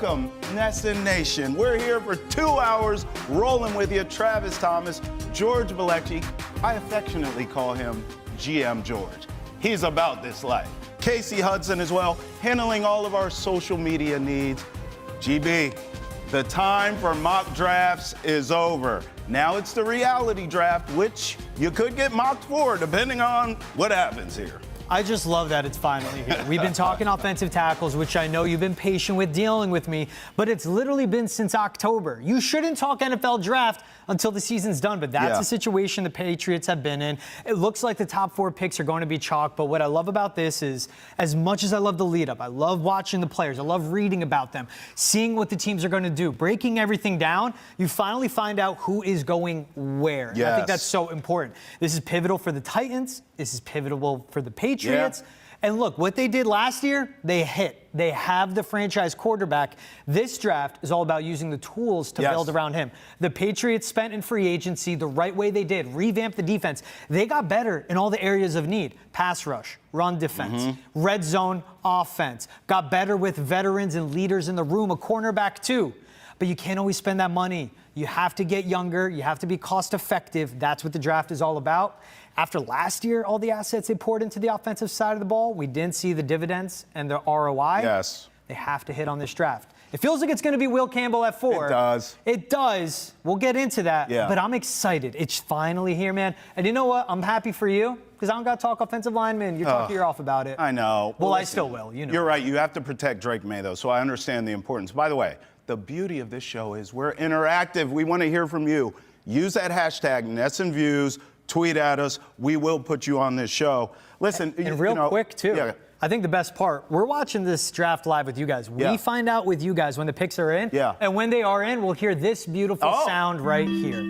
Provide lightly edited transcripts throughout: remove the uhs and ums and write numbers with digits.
Welcome, NESN Nation. We're here for 2 hours rolling with you. Travis Thomas, George Valecki. I affectionately call him GM George. He's about this life. Casey Hudson as well, handling all of our social media needs. GB, the time for mock drafts is over. Now it's the reality draft, which you could get mocked for, depending on what happens here. I just love that it's finally here. We've been talking offensive tackles, which I know you've been patient with dealing with me, but it's literally been since October. You shouldn't talk NFL draft until the season's done, but that's the situation the Patriots have been in. It looks like the top 4 picks are going to be chalk, but what I love about this is, as much as I love the lead up, I love watching the players, I love reading about them, seeing what the teams are going to do, breaking everything down, you finally find out who is going where. Yes. I think that's so important. This is pivotal for the Titans. This is pivotal for the Patriots. Yeah. And look, what they did last year, they hit. They have the franchise quarterback. This draft is all about using the tools to build around him. The Patriots spent in free agency the right way they did, revamped the defense. They got better in all the areas of need. Pass rush, run defense, red zone offense. Got better with veterans and leaders in the room, a cornerback too. But you can't always spend that money. You have to get younger. You have to be cost effective. That's what the draft is all about. After last year, all the assets they poured into the offensive side of the ball, we didn't see the dividends and the ROI. Yes. They have to hit on this draft. It feels like it's going to be Will Campbell at 4. It does. It does. We'll get into that. Yeah. But I'm excited. It's finally here, man. And you know what? I'm happy for you because I don't got to talk offensive linemen. You're talking your off about it. I know. Well, listen, I still will. You know. You're right. You have to protect Drake May, though, so I understand the importance. By the way, the beauty of this show is we're interactive. We want to hear from you. Use that hashtag NESNViews. Tweet at us. We will put you on this show. Listen, and real quick, too. Yeah. I think the best part, we're watching this draft live with you guys. We find out with you guys when the picks are in. Yeah. And when they are in, we'll hear this beautiful sound right here.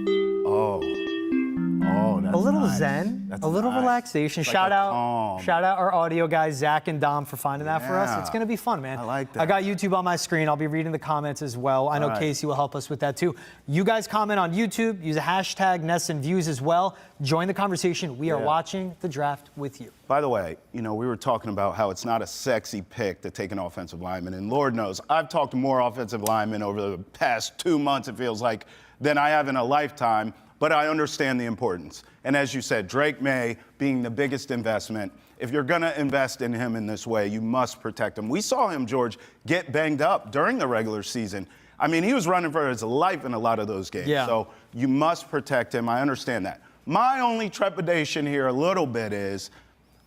That's a little nice. zen, That's a little nice. relaxation. Like Shout out our audio guys, Zach and Dom, for finding that for us. It's going to be fun, man. I like that. I got YouTube on my screen. I'll be reading the comments as well. I know Casey will help us with that too. You guys comment on YouTube. Use a hashtag NESNViews as well. Join the conversation. We are watching the draft with you. By the way, we were talking about how it's not a sexy pick to take an offensive lineman. And Lord knows, I've talked to more offensive linemen over the past 2 months, it feels like, than I have in a lifetime. But I understand the importance. And as you said, Drake May being the biggest investment. If you're going to invest in him in this way, you must protect him. We saw him, George, get banged up during the regular season. I mean, he was running for his life in a lot of those games. Yeah. So you must protect him. I understand that. My only trepidation here a little bit is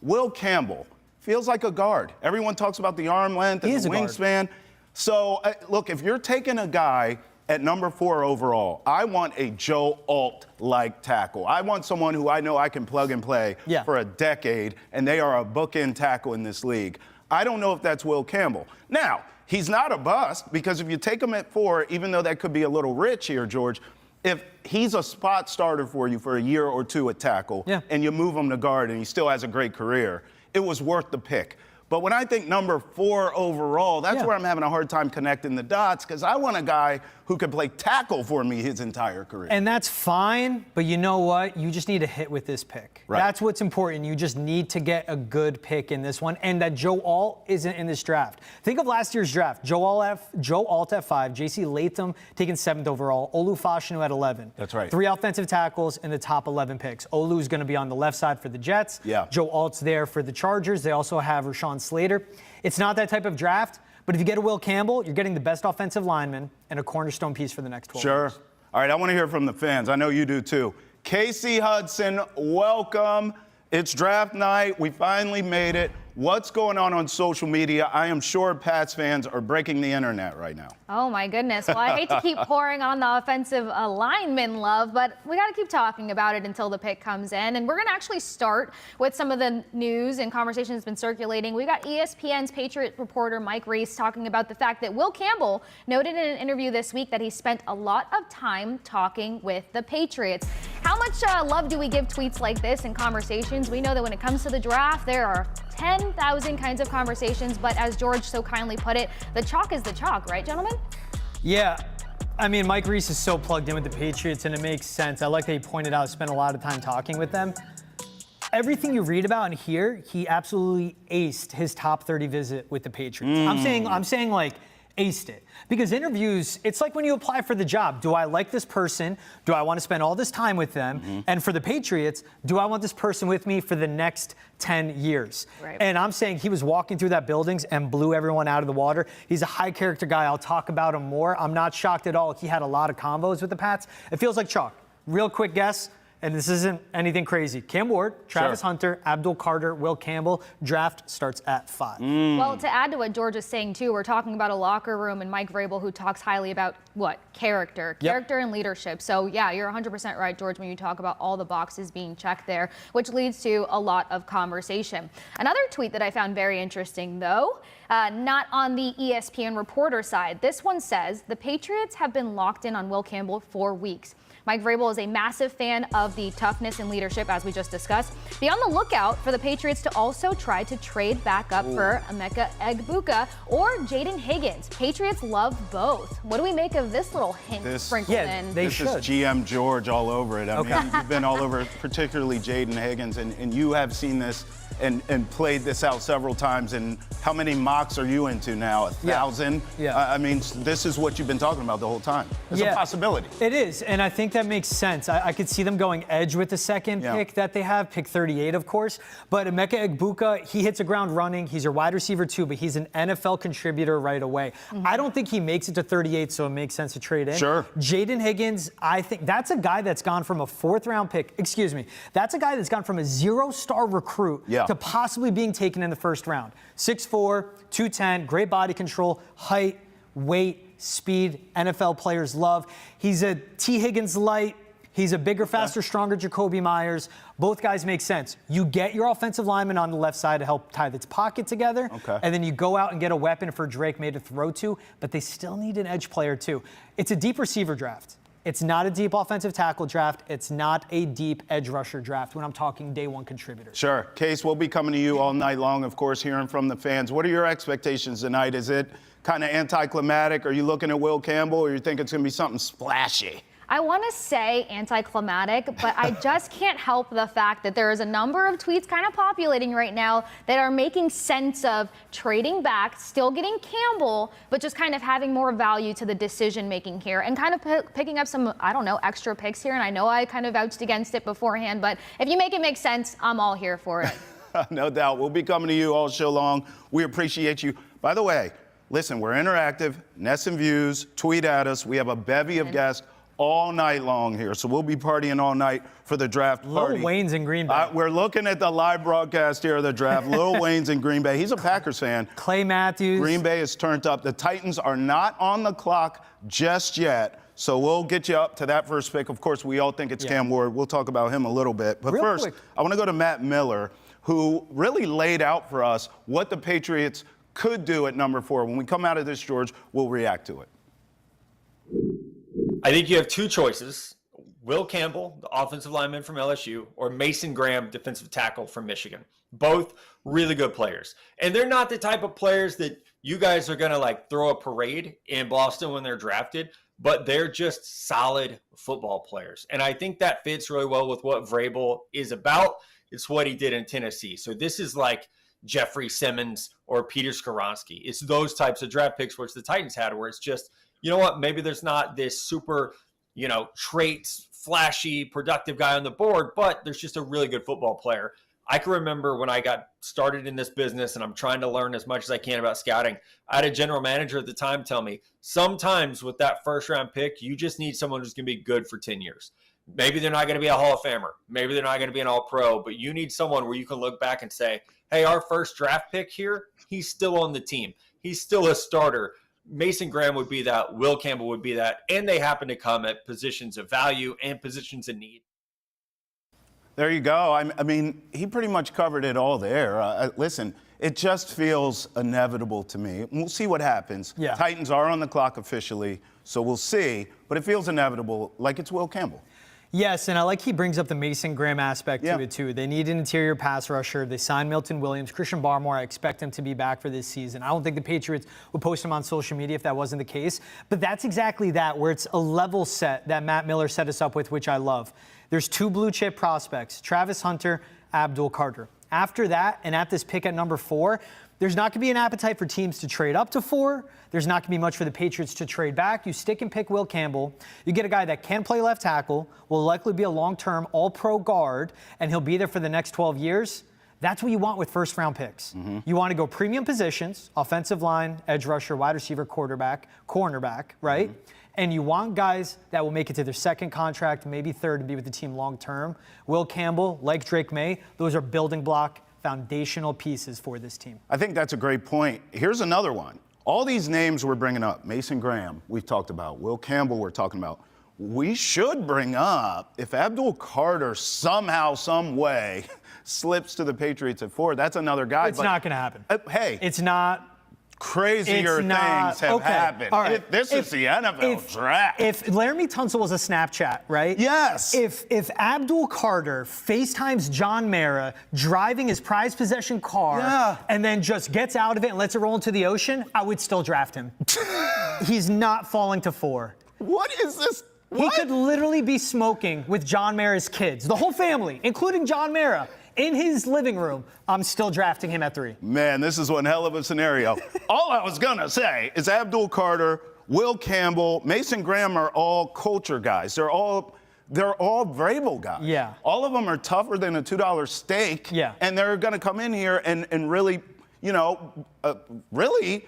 Will Campbell feels like a guard. Everyone talks about the arm length and the wingspan. So, look, if you're taking a guy at number 4 overall, I want a Joe Alt-like tackle. I want someone who I know I can plug and play for a decade, and they are a bookend tackle in this league. I don't know if that's Will Campbell. Now, he's not a bust, because if you take him at 4, even though that could be a little rich here, George, if he's a spot starter for you for a year or 2 at tackle, and you move him to guard and he still has a great career, it was worth the pick. But when I think number 4 overall, that's where I'm having a hard time connecting the dots, because I want a guy who can play tackle for me his entire career. And that's fine, but you know what? You just need to hit with this pick. Right. That's what's important. You just need to get a good pick in this one, and that Joe Alt isn't in this draft. Think of last year's draft. Joe Alt at 5, J.C. Latham taken 7th overall, Olu Fashanu at 11. That's right. 3 offensive tackles in the top 11 picks. Olu's going to be on the left side for the Jets. Yeah. Joe Alt's there for the Chargers. They also have Rashawn Slater. It's not that type of draft. But if you get a Will Campbell, you're getting the best offensive lineman and a cornerstone piece for the next 12 years. Sure. All right, I want to hear from the fans. I know you do too. Casey Hudson, welcome. It's draft night. We finally made it. What's going on social media? I am sure Pats fans are breaking the internet right now. Oh, my goodness. Well, I hate to keep pouring on the offensive lineman love, but we got to keep talking about it until the pick comes in. And we're going to actually start with some of the news and conversation that's been circulating. We got ESPN's Patriot reporter Mike Reese talking about the fact that Will Campbell noted in an interview this week that he spent a lot of time talking with the Patriots. How much love do we give tweets like this and conversations? We know that when it comes to the draft, there are 10,000 kinds of conversations, but as George so kindly put it, the chalk is the chalk, right, gentlemen? Yeah. I mean, Mike Reese is so plugged in with the Patriots, and it makes sense. I like that he pointed out, spent a lot of time talking with them. Everything you read about and hear, he absolutely aced his top 30 visit with the Patriots. I'm saying like aced it. Because interviews, it's like when you apply for the job. Do I like this person? Do I want to spend all this time with them? And for the Patriots, do I want this person with me for the next 10 years? Right. And I'm saying he was walking through that buildings and blew everyone out of the water. He's a high character guy. I'll talk about him more. I'm not shocked at all. He had a lot of combos with the Pats. It feels like chalk. Real quick guess. And this isn't anything crazy. Cam Ward, Travis Hunter, Abdul Carter, Will Campbell. Draft starts at 5. Well, to add to what George is saying, too, we're talking about a locker room and Mike Vrabel, who talks highly about what? Character and leadership. So, yeah, you're 100% right, George, when you talk about all the boxes being checked there, which leads to a lot of conversation. Another tweet that I found very interesting, though, not on the ESPN reporter side. This one says, the Patriots have been locked in on Will Campbell for weeks. Mike Vrabel is a massive fan of the toughness and leadership, as we just discussed. Be on the lookout for the Patriots to also try to trade back up for Emeka Egbuka or Jaden Higgins. Patriots love both. What do we make of this little hint sprinkled in? This is GM George all over it. I mean, you've been all over, particularly Jaden Higgins, and you have seen this and played this out several times. And how many mocks are you into now? 1,000? Yeah. I mean, this is what you've been talking about the whole time. It's a possibility. It is, and I think that makes sense. I could see them going edge with the second pick that they have, pick 38, of course. But Emeka Egbuka, he hits the ground running. He's a wide receiver too, but he's an NFL contributor right away. I don't think he makes it to 38, so it makes sense to trade in. Sure. Jaden Higgins, I think that's a guy that's gone from a 4th-round pick. Excuse me. That's a guy that's gone from a 0-star recruit to possibly being taken in the 1st round. 6'4", 210, great body control, height, weight, speed, NFL players love. He's a T. Higgins light. He's a bigger, faster, stronger Jacoby Myers. Both guys make sense. You get your offensive lineman on the left side to help tie its pocket together, and then you go out and get a weapon for Drake May to throw to, but they still need an edge player too. It's a deep receiver draft. It's not a deep offensive tackle draft. It's not a deep edge rusher draft when I'm talking day one contributors. Sure. Case, we'll be coming to you all night long, of course, hearing from the fans. What are your expectations tonight? Is it kind of anticlimactic? Are you looking at Will Campbell, or you think it's going to be something splashy? I want to say anticlimactic, but I just can't help the fact that there is a number of tweets kind of populating right now that are making sense of trading back, still getting Campbell, but just kind of having more value to the decision making here and kind of picking up some, I don't know, extra picks here. And I know I kind of vouched against it beforehand, but if you make it make sense, I'm all here for it. No doubt. We'll be coming to you all show long. We appreciate you. By the way, listen, we're interactive. NESN Views, tweet at us. We have a bevy of guests all night long here. So we'll be partying all night for the draft party. Lil Wayne's in Green Bay. We're looking at the live broadcast here of the draft. Lil Wayne's in Green Bay. He's a Packers fan. Clay Matthews. Green Bay is turned up. The Titans are not on the clock just yet. So we'll get you up to that first pick. Of course, we all think it's Cam Ward. We'll talk about him a little bit. But first, I want to go to Matt Miller, who really laid out for us what the Patriots could do at number 4. When we come out of this, George, we'll react to it. I think you have 2 choices. Will Campbell, the offensive lineman from LSU, or Mason Graham, defensive tackle from Michigan. Both really good players. And they're not the type of players that you guys are going to like throw a parade in Boston when they're drafted, but they're just solid football players. And I think that fits really well with what Vrabel is about. It's what he did in Tennessee. So this is like Jeffrey Simmons or Peter Skoronski. It's those types of draft picks which the Titans had, where it's just, you know what, maybe there's not this super, traits, flashy, productive guy on the board, but there's just a really good football player. I can remember when I got started in this business and I'm trying to learn as much as I can about scouting. I had a general manager at the time tell me, sometimes with that 1st-round pick, you just need someone who's going to be good for 10 years. Maybe they're not going to be a Hall of Famer. Maybe they're not going to be an All-Pro, but you need someone where you can look back and say, hey, our first draft pick here, he's still on the team. He's still a starter. Mason Graham would be that. Will Campbell would be that. And they happen to come at positions of value and positions of need. There you go. I mean, he pretty much covered it all there. Listen, it just feels inevitable to me. We'll see what happens. Titans are on the clock officially, so we'll see. But it feels inevitable, like it's Will Campbell. Yes, and I like he brings up the Mason Graham aspect to it, too. They need an interior pass rusher. They signed Milton Williams. Christian Barmore, I expect him to be back for this season. I don't think the Patriots would post him on social media if that wasn't the case. But that's exactly that, where it's a level set that Matt Miller set us up with, which I love. There's 2 blue-chip prospects, Travis Hunter, Abdul Carter. After that, and at this pick at number 4, there's not going to be an appetite for teams to trade up to 4. There's not going to be much for the Patriots to trade back. You stick and pick Will Campbell. You get a guy that can play left tackle, will likely be a long-term all-pro guard, and he'll be there for the next 12 years. That's what you want with first-round picks. Mm-hmm. You want to go premium positions, offensive line, edge rusher, wide receiver, quarterback, cornerback, right? Mm-hmm. And you want guys that will make it to their second contract, maybe third, to be with the team long-term. Will Campbell, like Drake May, those are building block, foundational pieces for this team. I think that's a great point. Here's another one. All these names we're bringing up, Mason Graham, we've talked about. Will Campbell, we're talking about. We should bring up, if Abdul Carter somehow, some way, slips to the Patriots at 4, that's another guy. It's not going to happen. Hey. It's not. Crazier things have happened. All right. This is the NFL draft. If Laramie Tunsil was a Snapchat, right? Yes. If Abdul Carter FaceTimes John Mara driving his prized possession car and then just gets out of it and lets it roll into the ocean, I would still draft him. He's not falling to 4. What is this? He could literally be smoking with John Mara's kids, the whole family, including John Mara, in his living room. I'm still drafting him at 3. Man, this is one hell of a scenario. All I was going to say is Abdul Carter, Will Campbell, Mason Graham are all culture guys. They're all Vrabel guys. Yeah. All of them are tougher than a $2 steak. Yeah. And they're going to come in here and really, really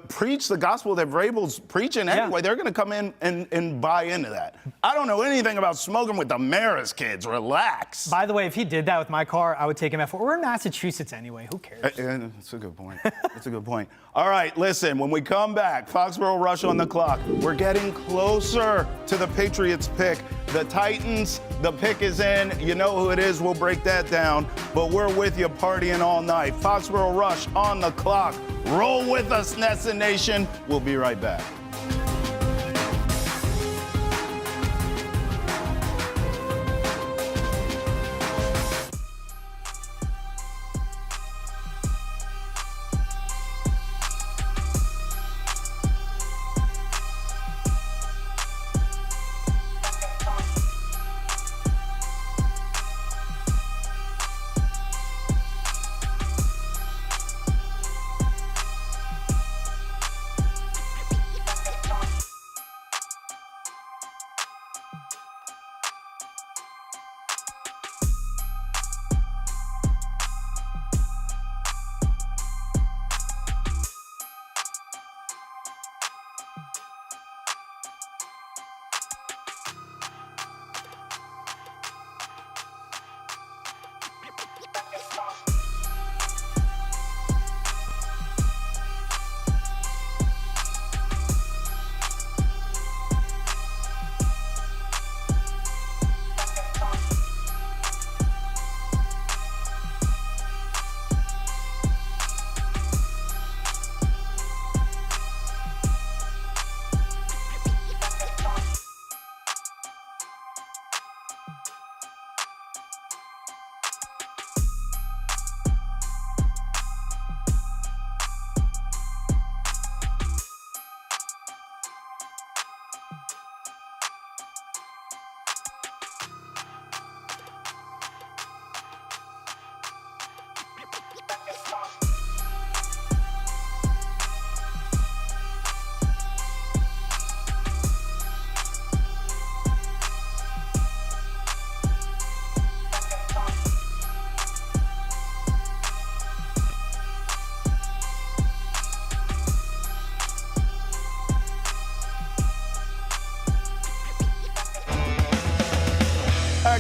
preach the gospel that Vrabel's preaching anyway. They're going to come in and buy into that. I don't know anything about smoking with the Maris kids. Relax. By the way, if he did that with my car, I would take him at 4. We're in Massachusetts anyway. Who cares? That's a good point. That's a good point. All right, listen, when we come back, Foxboro Rush on the clock. We're getting closer to the Patriots pick. The Titans, the pick is in. You know who it is. We'll break that down. But we're with you partying all night. Foxboro Rush on the clock. Roll with us, NESN Nation. We'll be right back.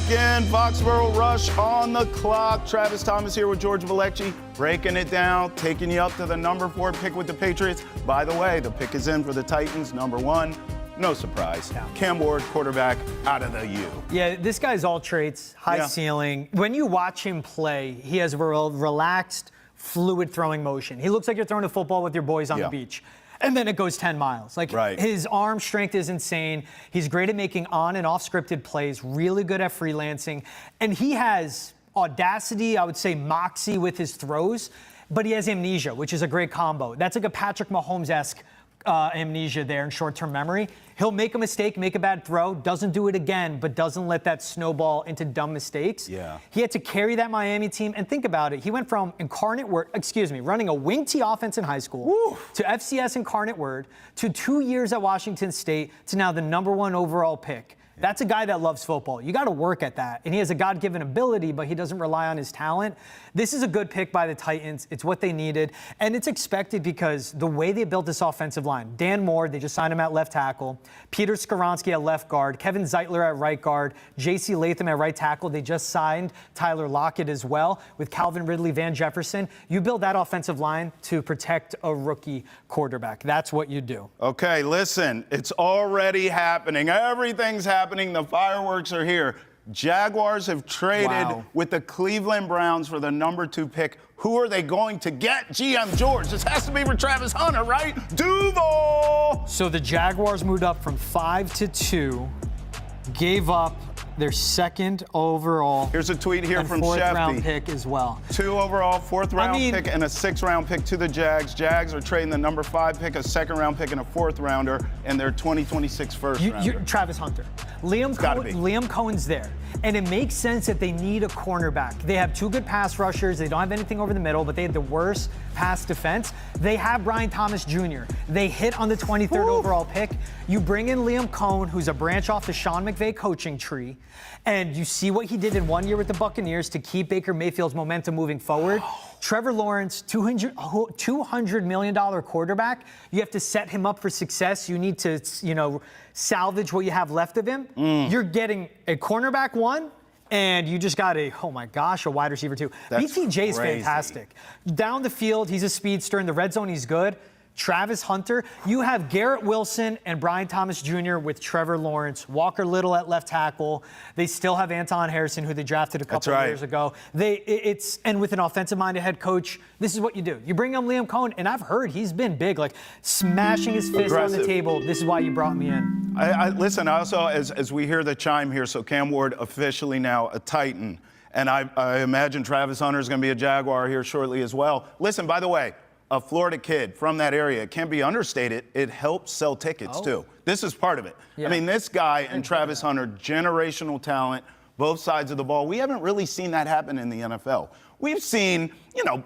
Again, Foxboro Rush on the clock. Travis Thomas here with George Valecki, breaking it down, taking you up to the number 4 pick with the Patriots. By the way, the pick is in for the Titans, number 1. No surprise. Cam Ward, quarterback, out of the U. Yeah, this guy's all traits, high ceiling. When you watch him play, he has a relaxed, fluid throwing motion. He looks like you're throwing a football with your boys on the beach. And then it goes 10 miles. His arm strength is insane. He's great at making on and off scripted plays, really good at freelancing. And he has audacity, I would say moxie with his throws, but he has amnesia, which is a great combo. That's like a Patrick Mahomes-esque amnesia there and short-term memory. He'll make a mistake, make a bad throw, doesn't do it again, but doesn't let that snowball into dumb mistakes. Yeah. He had to carry that Miami team, and think about it. He went from running a wing T offense in high school to FCS Incarnate Word to 2 years at Washington State to now the #1 overall pick. That's a guy that loves football. You got to work at that. And he has a God-given ability, but he doesn't rely on his talent. This is a good pick by the Titans. It's what they needed. And it's expected because the way they built this offensive line, Dan Moore, they just signed him at left tackle, Peter Skoronski at left guard, Kevin Zeitler at right guard, J.C. Latham at right tackle. They just signed Tyler Lockett as well with Calvin Ridley, Van Jefferson. You build that offensive line to protect a rookie quarterback. That's what you do. Okay, listen, it's already happening. Everything's happening. The fireworks are here. Jaguars have traded with the Cleveland Browns for the #2 pick. Who are they going to get? GM George. This has to be for Travis Hunter, right? Duval! So the Jaguars moved up from 5 to 2, gave up their 2nd overall. Here's a tweet here from 4th round Shefty. pick as well. 2 overall, 4th round pick, and a 6th round pick to the Jags. Jags are trading the #5 pick, a 2nd round pick, and a 4th rounder, and their 2026 first rounder. Travis Hunter. Liam Cohen's there. And it makes sense that they need a cornerback. They have 2 good pass rushers. They don't have anything over the middle, but they had the worst pass defense. They have Brian Thomas Jr. They hit on the 23rd overall pick. You bring in Liam Cohen, who's a branch off the Sean McVay coaching tree, and you see what he did in 1 year with the Buccaneers to keep Baker Mayfield's momentum moving forward. Trevor Lawrence, $200 million quarterback. You have to set him up for success. You need to, salvage what you have left of him. You're getting a cornerback 1, and you just got a wide receiver 2. BTJ is fantastic. Down the field, he's a speedster. In the red zone, he's good. Travis Hunter, you have Garrett Wilson and Brian Thomas Jr. with Trevor Lawrence, Walker Little at left tackle. They still have Anton Harrison, who they drafted a couple of years ago. And with an offensive-minded head coach, this is what you do. You bring in Liam Cohen, and I've heard he's been big, like smashing his fist on the table. This is why you brought me in. Listen, also, as we hear the chime here, so Cam Ward officially now a Titan. And I imagine Travis Hunter is going to be a Jaguar here shortly as well. Listen, by the way, a Florida kid from that area, it can't be understated, it helps sell tickets too. This is part of it. Yeah. I mean, this guy and Travis Hunter, generational talent, both sides of the ball. We haven't really seen that happen in the NFL. We've seen,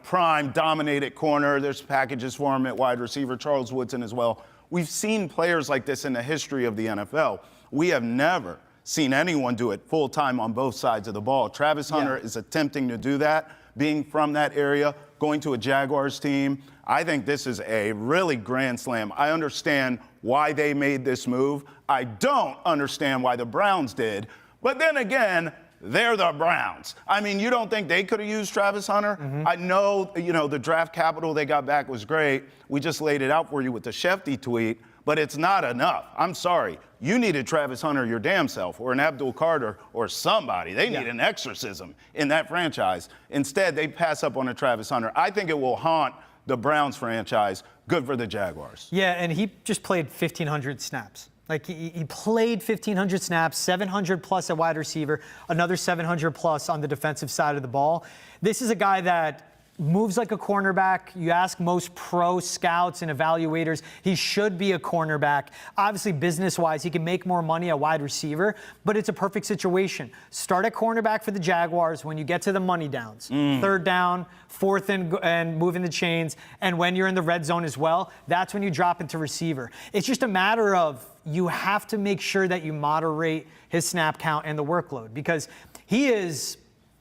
prime dominated corner. There's packages for him at wide receiver, Charles Woodson as well. We've seen players like this in the history of the NFL. We have never seen anyone do it full time on both sides of the ball. Travis Hunter is attempting to do that, being from that area, going to a Jaguars team. I think this is a really grand slam. I understand why they made this move. I don't understand why the Browns did. But then again, they're the Browns. I mean, you don't think they could have used Travis Hunter? I know, the draft capital they got back was great. We just laid it out for you with the Shefty tweet, but it's not enough. I'm sorry. You needed Travis Hunter your damn self, or an Abdul Carter, or somebody. They need an exorcism in that franchise. Instead, they pass up on a Travis Hunter. I think it will haunt the Browns franchise. Good for the Jaguars. Yeah, and he just played 1,500 snaps. Like, he played 1,500 snaps, 700 plus at wide receiver, another 700 plus on the defensive side of the ball. This is a guy that moves like a cornerback. You ask most pro scouts and evaluators, he should be a cornerback. Obviously, business-wise, he can make more money at wide receiver, but it's a perfect situation. Start at cornerback for the Jaguars when you get to the money downs. 3rd down, 4th and moving the chains, and when you're in the red zone as well, that's when you drop into receiver. It's just a matter of you have to make sure that you moderate his snap count and the workload, because he is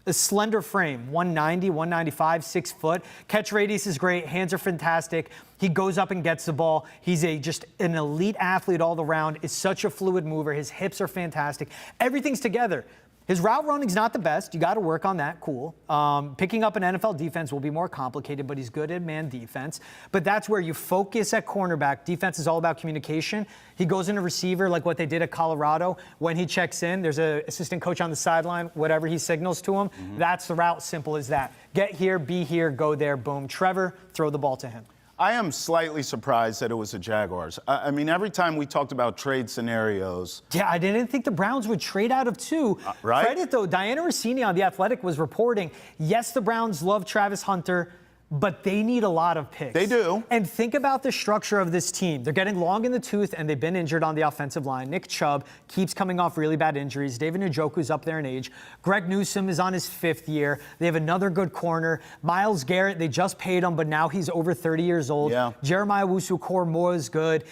a slender frame, 190, 195, 6 foot. Catch radius is great. Hands are fantastic. He goes up and gets the ball. He's just an elite athlete all around. Is such a fluid mover. His hips are fantastic. Everything's together. His route running's not the best. You got to work on that. Cool. Picking up an NFL defense will be more complicated, but he's good at man defense. But that's where you focus at cornerback. Defense is all about communication. He goes into receiver like what they did at Colorado. When he checks in, there's an assistant coach on the sideline. Whatever he signals to him, that's the route. Simple as that. Get here, be here, go there, boom. Trevor, throw the ball to him. I am slightly surprised that it was the Jaguars. I mean, every time we talked about trade scenarios. Yeah, I didn't think the Browns would trade out of 2. Right? Credit, though, Diana Rossini on The Athletic was reporting, yes, the Browns love Travis Hunter, but they need a lot of picks. They do. And think about the structure of this team. They're getting long in the tooth, and they've been injured on the offensive line. Nick Chubb keeps coming off really bad injuries. David Njoku's up there in age. Greg Newsome is on his 5th year. They have another good corner. Myles Garrett, they just paid him, but now he's over 30 years old. Yeah. Jeremiah Owusu-Koramoah is good.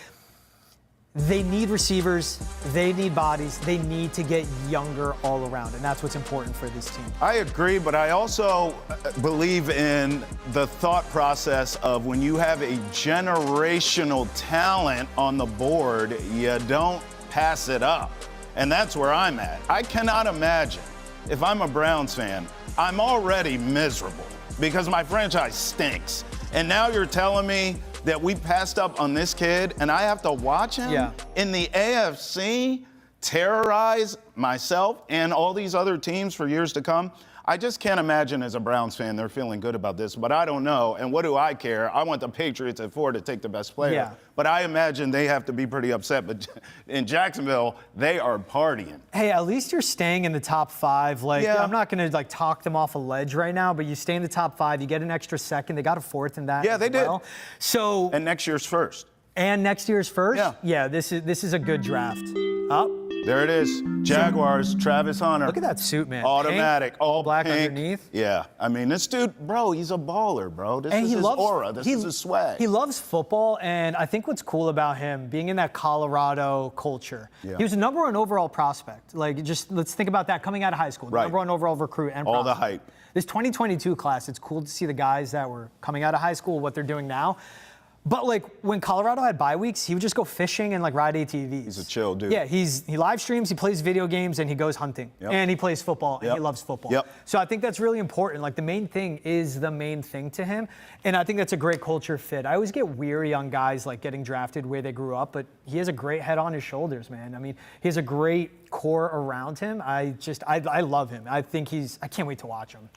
They need receivers. They need bodies. They need to get younger all around, and that's what's important for this team. I agree, but I also believe in the thought process of when you have a generational talent on the board, you don't pass it up. And that's where I'm at. I cannot imagine, if I'm a Browns fan, I'm already miserable because my franchise stinks. And now you're telling me that we passed up on this kid and I have to watch him in the AFC terrorize myself and all these other teams for years to come. I just can't imagine as a Browns fan they're feeling good about this, but I don't know. And what do I care? I want the Patriots at 4 to take the best player. Yeah. But I imagine they have to be pretty upset. But in Jacksonville, they are partying. Hey, at least you're staying in the top 5. I'm not going to talk them off a ledge right now, but you stay in the top 5. You get an extra second. They got a 4th in that. Yeah, they did. So and next year's first. And next year's first? Yeah. Yeah, this is a good draft. There it is. Jaguars, Travis Hunter. Look at that suit, man. Automatic, Pink, all black pink. underneath. Yeah, I mean, this dude, bro, he's a baller, bro. This is his aura. This is his swag. He loves football, and I think what's cool about him, being in that Colorado culture, he was the #1 overall prospect. Just let's think about that coming out of high school. The #1 overall recruit and all prospect. the hype. This 2022 class, it's cool to see the guys that were coming out of high school, what they're doing now. But when Colorado had bye weeks, he would just go fishing and ride ATVs. He's a chill dude. Yeah, he live streams, he plays video games, and he goes hunting. And he plays football, and he loves football. So I think that's really important. The main thing is the main thing to him, and I think that's a great culture fit. I always get weary on guys getting drafted where they grew up, but he has a great head on his shoulders, man. I mean, he has a great core around him. I love him. I can't wait to watch him.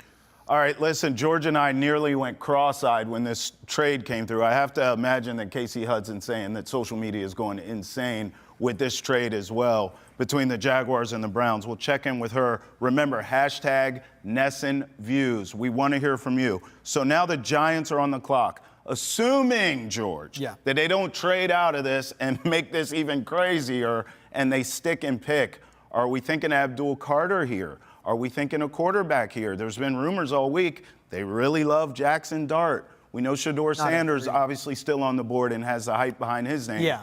All right, listen, George and I nearly went cross-eyed when this trade came through. I have to imagine that Casey Hudson's saying that social media is going insane with this trade as well between the Jaguars and the Browns. We'll check in with her. Remember, hashtag NESN Views. We want to hear from you. So now the Giants are on the clock. Assuming, George, that they don't trade out of this and make this even crazier and they stick and pick, are we thinking Abdul Carter here? Are we thinking a quarterback here? There's been rumors all week. They really love Jackson Dart. We know Shedeur Sanders obviously still on the board and has the hype behind his name. Yeah.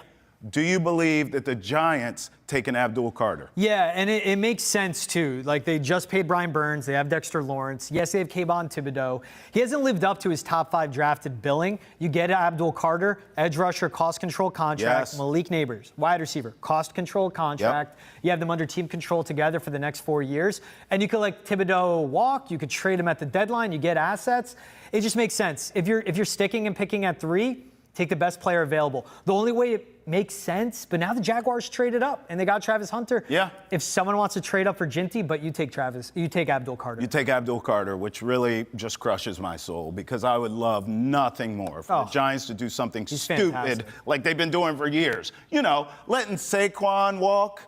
Do you believe that the Giants take an Abdul Carter? Yeah, and it makes sense, too. They just paid Brian Burns. They have Dexter Lawrence. Yes, they have Kayvon Thibodeau. He hasn't lived up to his top 5 drafted billing. You get Abdul Carter, edge rusher, cost control contract. Yes. Malik Neighbors, wide receiver, cost control contract. You have them under team control together for the next 4 years. And you could let Thibodeau walk. You could trade him at the deadline. You get assets. It just makes sense. If you're sticking and picking at 3, take the best player available. The only way it makes sense, but now the Jaguars traded up and they got Travis Hunter. Yeah. If someone wants to trade up for Ginty, but you take Abdul Carter. You take Abdul Carter, which really just crushes my soul because I would love nothing more for the Giants to do something stupid fantastic. like they've been doing for years. Letting Saquon walk,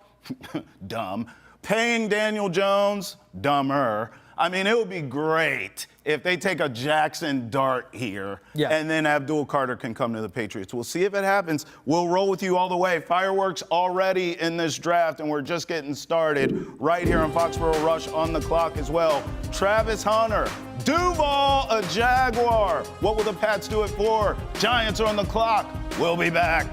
dumb. Paying Daniel Jones, dumber. I mean, it would be great if they take a Jackson Dart here and then Abdul Carter can come to the Patriots. We'll see if it happens. We'll roll with you all the way. Fireworks already in this draft, and we're just getting started right here on Foxboro Rush on the clock as well. Travis Hunter, Duval, a Jaguar. What will the Pats do it for? Giants are on the clock. We'll be back.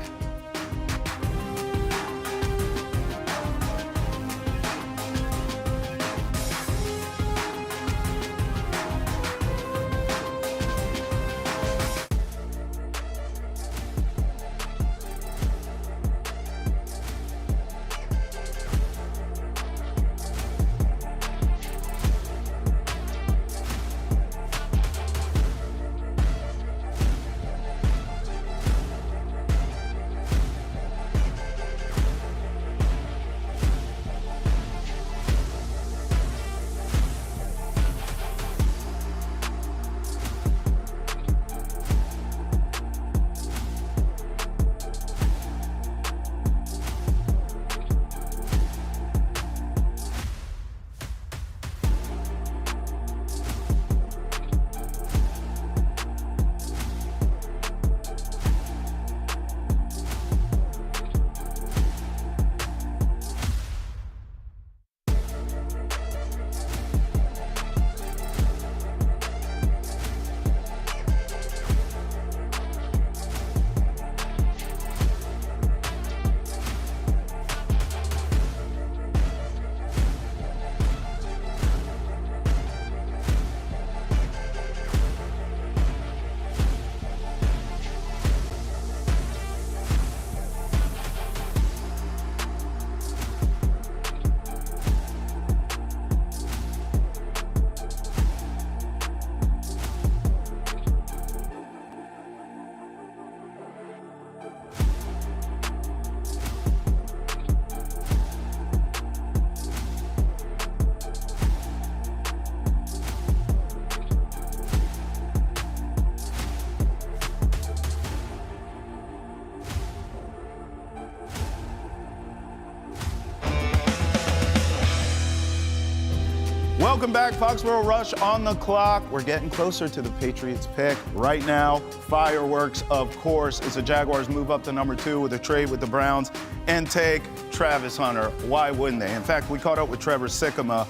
Welcome back, Foxboro Rush on the clock. We're getting closer to the Patriots pick. Right now, fireworks, of course, as the Jaguars move up to number 2 with a trade with the Browns and take Travis Hunter. Why wouldn't they? In fact, we caught up with Trevor Sikkema,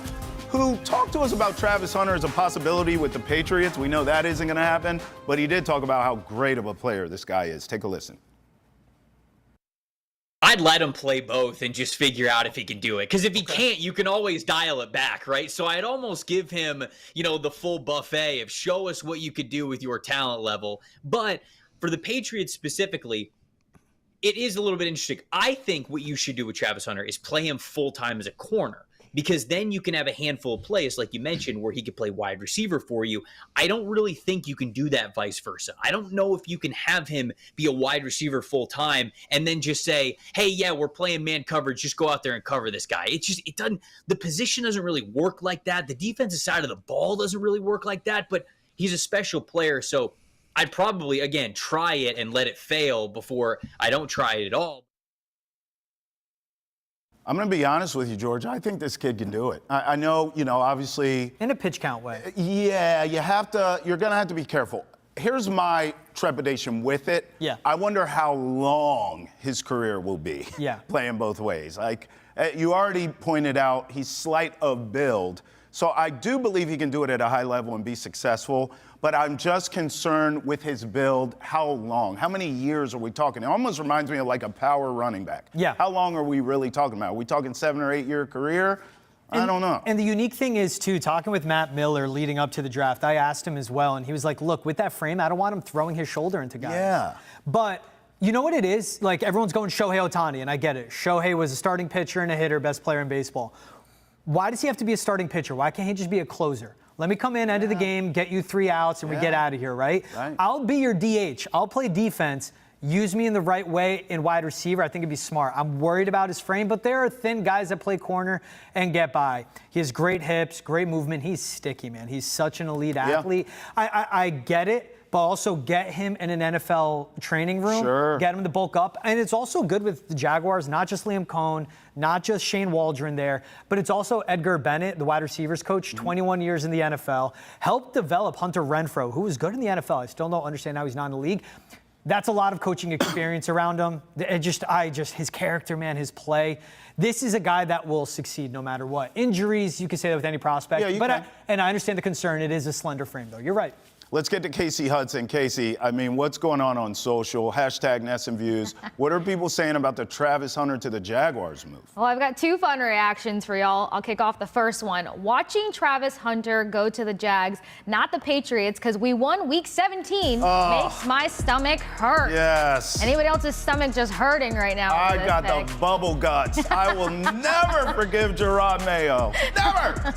who talked to us about Travis Hunter as a possibility with the Patriots. We know that isn't going to happen, but he did talk about how great of a player this guy is. Take a listen. I'd let him play both and just figure out if he can do it. Because if he can't, you can always dial it back, right? So I'd almost give him, the full buffet of show us what you could do with your talent level. But for the Patriots specifically, it is a little bit interesting. I think what you should do with Travis Hunter is play him full-time as a corner, because then you can have a handful of plays, like you mentioned, where he could play wide receiver for you. I don't really think you can do that vice versa. I don't know if you can have him be a wide receiver full time and then just say, hey, yeah, we're playing man coverage. Just go out there and cover this guy. It doesn't, the position doesn't really work like that. The defensive side of the ball doesn't really work like that, but he's a special player. So I'd probably, again, try it and let it fail before I don't try it at all. I'm going to be honest with you, George. I think this kid can do it. I know, obviously. In a pitch count way. Yeah, you're going to have to be careful. Here's my trepidation with it. Yeah. I wonder how long his career will be playing both ways. Like, you already pointed out, he's slight of build. So I do believe he can do it at a high level and be successful. But I'm just concerned with his build. How long? How many years are we talking? It almost reminds me of like a power running back. Yeah. How long are we really talking about? Are we talking 7 or 8 year career? I don't know. And the unique thing is, too, talking with Matt Miller leading up to the draft, I asked him as well, and he was like, look, with that frame, I don't want him throwing his shoulder into guys. Yeah. But you know what it is? Like, everyone's going Shohei Ohtani, and I get it. Shohei was a starting pitcher and a hitter, best player in baseball. Why does he have to be a starting pitcher? Why can't he just be a closer? Let me come in, end of the game, get you 3 outs, and we get out of here, right? I'll be your DH. I'll play defense. Use me in the right way in wide receiver. I think it'd be smart. I'm worried about his frame, but there are thin guys that play corner and get by. He has great hips, great movement. He's sticky, man. He's such an elite athlete. I get it. But also get him in an NFL training room, get him to bulk up. And it's also good with the Jaguars, not just Liam Cohn, not just Shane Waldron there, but it's also Edgar Bennett, the wide receivers coach, 21 years in the NFL, helped develop Hunter Renfrow, who was good in the NFL. I still don't understand how he's not in the league. That's a lot of coaching experience around him. His character, man, his play. This is a guy that will succeed no matter what. Injuries, you can say that with any prospect. Yeah, and I understand the concern. It is a slender frame, though. You're right. Let's get to Casey Hudson. Casey, what's going on social? Hashtag NESN Views. What are people saying about the Travis Hunter to the Jaguars move? Well, I've got 2 fun reactions for y'all. I'll kick off the first one. Watching Travis Hunter go to the Jags, not the Patriots, because we won Week 17, makes my stomach hurt. Yes. Anybody else's stomach just hurting right now? I got the bubble guts. I will never forgive Gerard Mayo. Never.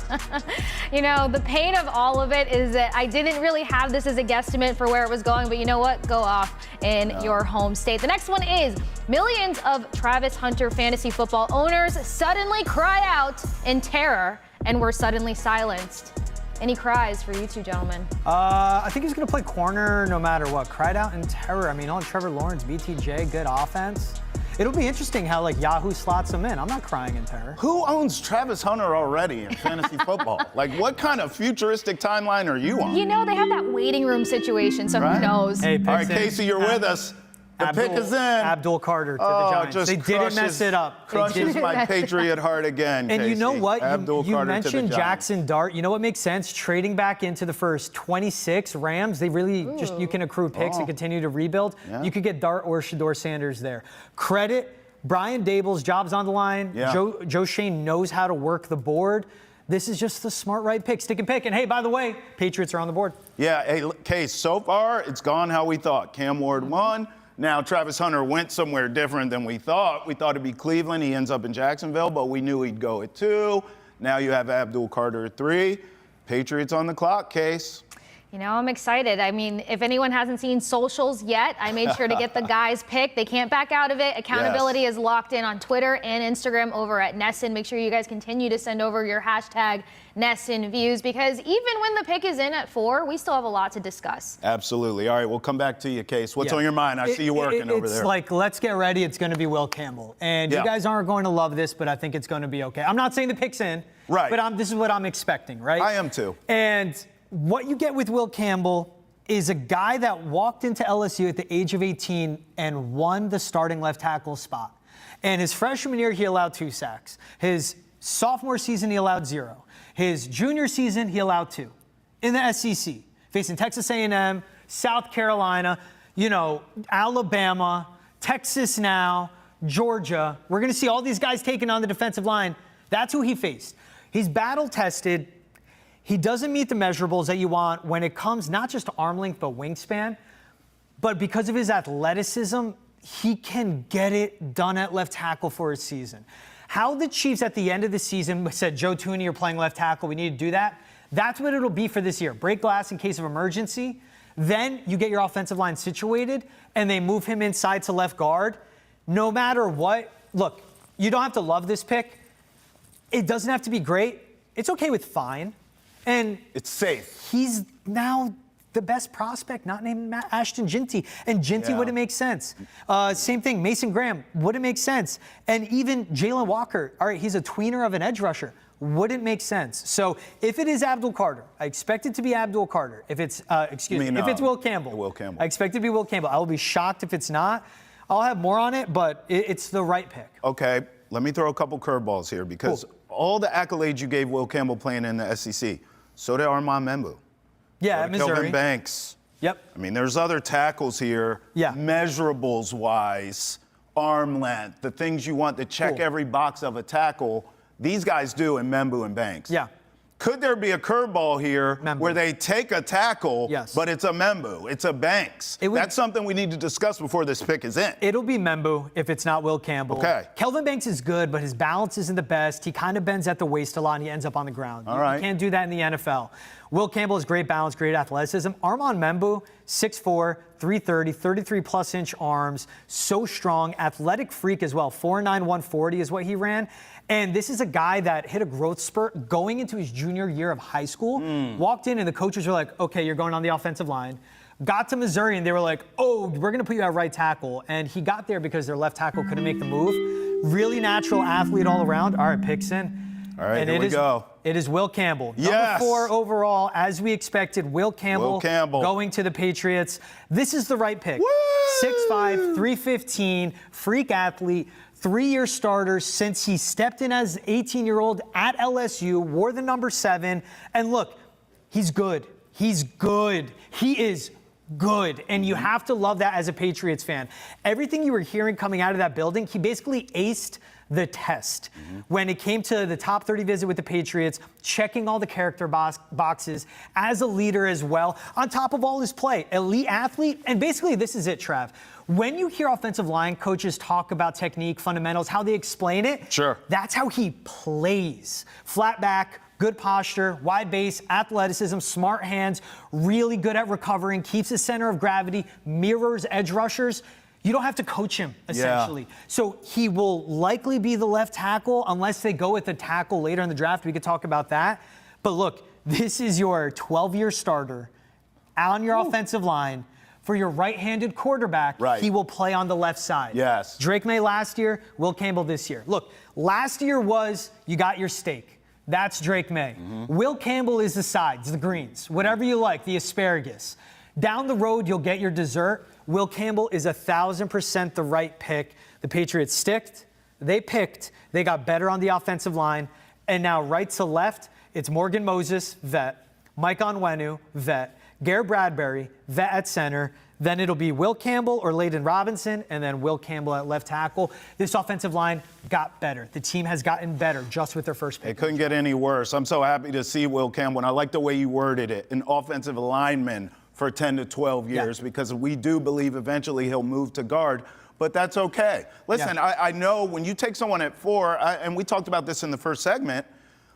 The pain of all of it is that I didn't really have this as a guesstimate for where it was going, but you know what? Go off in your home state. The next one is millions of Travis Hunter fantasy football owners suddenly cry out in terror and were suddenly silenced. Any cries for you 2 gentlemen? I think he's going to play corner no matter what. Cried out in terror. All Trevor Lawrence, BTJ, good offense. It'll be interesting how Yahoo slots him in. I'm not crying in terror. Who owns Travis Hunter already in fantasy football? What kind of futuristic timeline are you on? They have that waiting room situation, so who knows? Hey, all right, Casey, you're with us. The pick is in. Abdul Carter to the Giants. They didn't mess it up. Crushes my Patriot heart again, And Casey. You know what? You mentioned to Jackson Dart. You know what makes sense? Trading back into the first 26 Rams. They really you can accrue picks and continue to rebuild. Yeah. You could get Dart or Shador Sanders there. Credit Brian Daboll's job's on the line. Yeah. Joe Shane knows how to work the board. This is just the smart right pick, stick and pick. And hey, by the way, Patriots are on the board. Yeah, hey, Case, so far it's gone how we thought. Cam Ward won. Now Travis Hunter went somewhere different than we thought. We thought it'd be Cleveland. He ends up in Jacksonville, but we knew he'd go at 2. Now you have Abdul Carter at 3. Patriots on the clock, Case. I'm excited. I mean, if anyone hasn't seen socials yet, I made sure to get the guys' pick. They can't back out of it. Accountability is locked in on Twitter and Instagram over at NESN. Make sure you guys continue to send over your hashtag NESN views, because even when the pick is in at 4, we still have a lot to discuss. Absolutely. All right, we'll come back to you, Case. What's on your mind? I see you working over there. It's like, let's get ready. It's going to be Will Campbell. And you guys aren't going to love this, but I think it's going to be okay. I'm not saying the pick's in, right? But this is what I'm expecting, right? I am too. And what you get with Will Campbell is a guy that walked into LSU at the age of 18 and won the starting left tackle spot. And his freshman year, he allowed 2 sacks. His sophomore season, he allowed 0. His junior season, he allowed 2 in the SEC, facing Texas A&M, South Carolina, Alabama, Texas now, Georgia. We're going to see all these guys taking on the defensive line. That's who he faced. He's battle-tested. He doesn't meet the measurables that you want when it comes not just to arm length, but wingspan. But because of his athleticism, he can get it done at left tackle for his season. How the Chiefs at the end of the season said, Joe Tooney, you're playing left tackle, we need to do that. That's what it'll be for this year. Break glass in case of emergency. Then you get your offensive line situated, and they move him inside to left guard. No matter what, look, you don't have to love this pick. It doesn't have to be great. It's okay with fine. And it's safe. He's now the best prospect, not named Ashton Ginty. And Ginty wouldn't make sense. Same thing, Mason Graham wouldn't make sense. And even Jalen Walker, all right, he's a tweener of an edge rusher. Wouldn't make sense. So if it is Abdul Carter, I expect it to be Abdul Carter. If it's, if it's Will Campbell. Will Campbell. I expect it to be Will Campbell. I will be shocked if it's not. I'll have more on it, but it's the right pick. Okay, let me throw a couple curveballs here, because all the accolades you gave Will Campbell playing in the SEC, so did Armand Membu. Yeah, at Missouri. Kelvin Banks. Yep. I mean, there's other tackles here, measurables-wise, arm length, the things you want to check every box of a tackle. These guys do in Membu and Banks. Yeah. Could there be a curveball here where they take a tackle, but it's a Membu, it's a Banks? That's something we need to discuss before this pick is in. It'll be Membu if it's not Will Campbell. Okay. Kelvin Banks is good, but his balance isn't the best. He kind of bends at the waist a lot, and he ends up on the ground. All right. You can't do that in the NFL. Will Campbell has great balance, great athleticism. Armand Membu, 6'4", 330, 33-plus inch arms, so strong, athletic freak as well. 4'9", 140 is what he ran. And this is a guy that hit a growth spurt going into his junior year of high school. Walked in, and the coaches were like, okay, you're going on the offensive line. Got to Missouri, and they were like, oh, we're going to put you at right tackle. And he got there because their left tackle couldn't make the move. Really natural athlete all around. All right, picks in. All right, here we go. It is Will Campbell. Yes. Number 4 overall, as we expected. Will Campbell going to the Patriots. This is the right pick. 6'5", 315, freak athlete, 3-year starter since he stepped in as an 18-year-old at LSU, wore the number 7. And look, he's good. He's good. He is good. And you have to love that as a Patriots fan. Everything you were hearing coming out of that building, he basically aced the test. When it came to the top 30 visit with the Patriots, checking all the character boxes as a leader as well, on top of all his play, elite athlete. And basically this is it, Trav. When you hear offensive line coaches talk about technique, fundamentals, how they explain it, that's how he plays. Flat back, good posture, wide base, athleticism, smart hands, really good at recovering, keeps his center of gravity, mirrors edge rushers. You don't have to coach him, essentially. So he will likely be the left tackle unless they go with a tackle later in the draft. We could talk about that. But look, this is your 12-year starter on your offensive line. For your right-handed quarterback, he will play on the left side. Drake May last year, Will Campbell this year. Look, last year was you got your steak. That's Drake May. Will Campbell is the sides, the greens, whatever you like, the asparagus. Down the road, you'll get your dessert. Will Campbell is 1,000% the right pick. The Patriots sticked, they picked, they got better on the offensive line, and now right to left, it's Morgan Moses, vet, Mike Onwenu, vet, Garrett Bradbury, vet at center. Then it'll be Will Campbell or Layden Robinson, and then Will Campbell at left tackle. This offensive line got better. The team has gotten better just with their first pick. It couldn't get any worse. I'm so happy to see Will Campbell, and I like the way you worded it, an offensive lineman for 10 to 12 years, because we do believe eventually he'll move to guard, but that's okay. Listen, I know when you take someone at 4, and we talked about this in the first segment,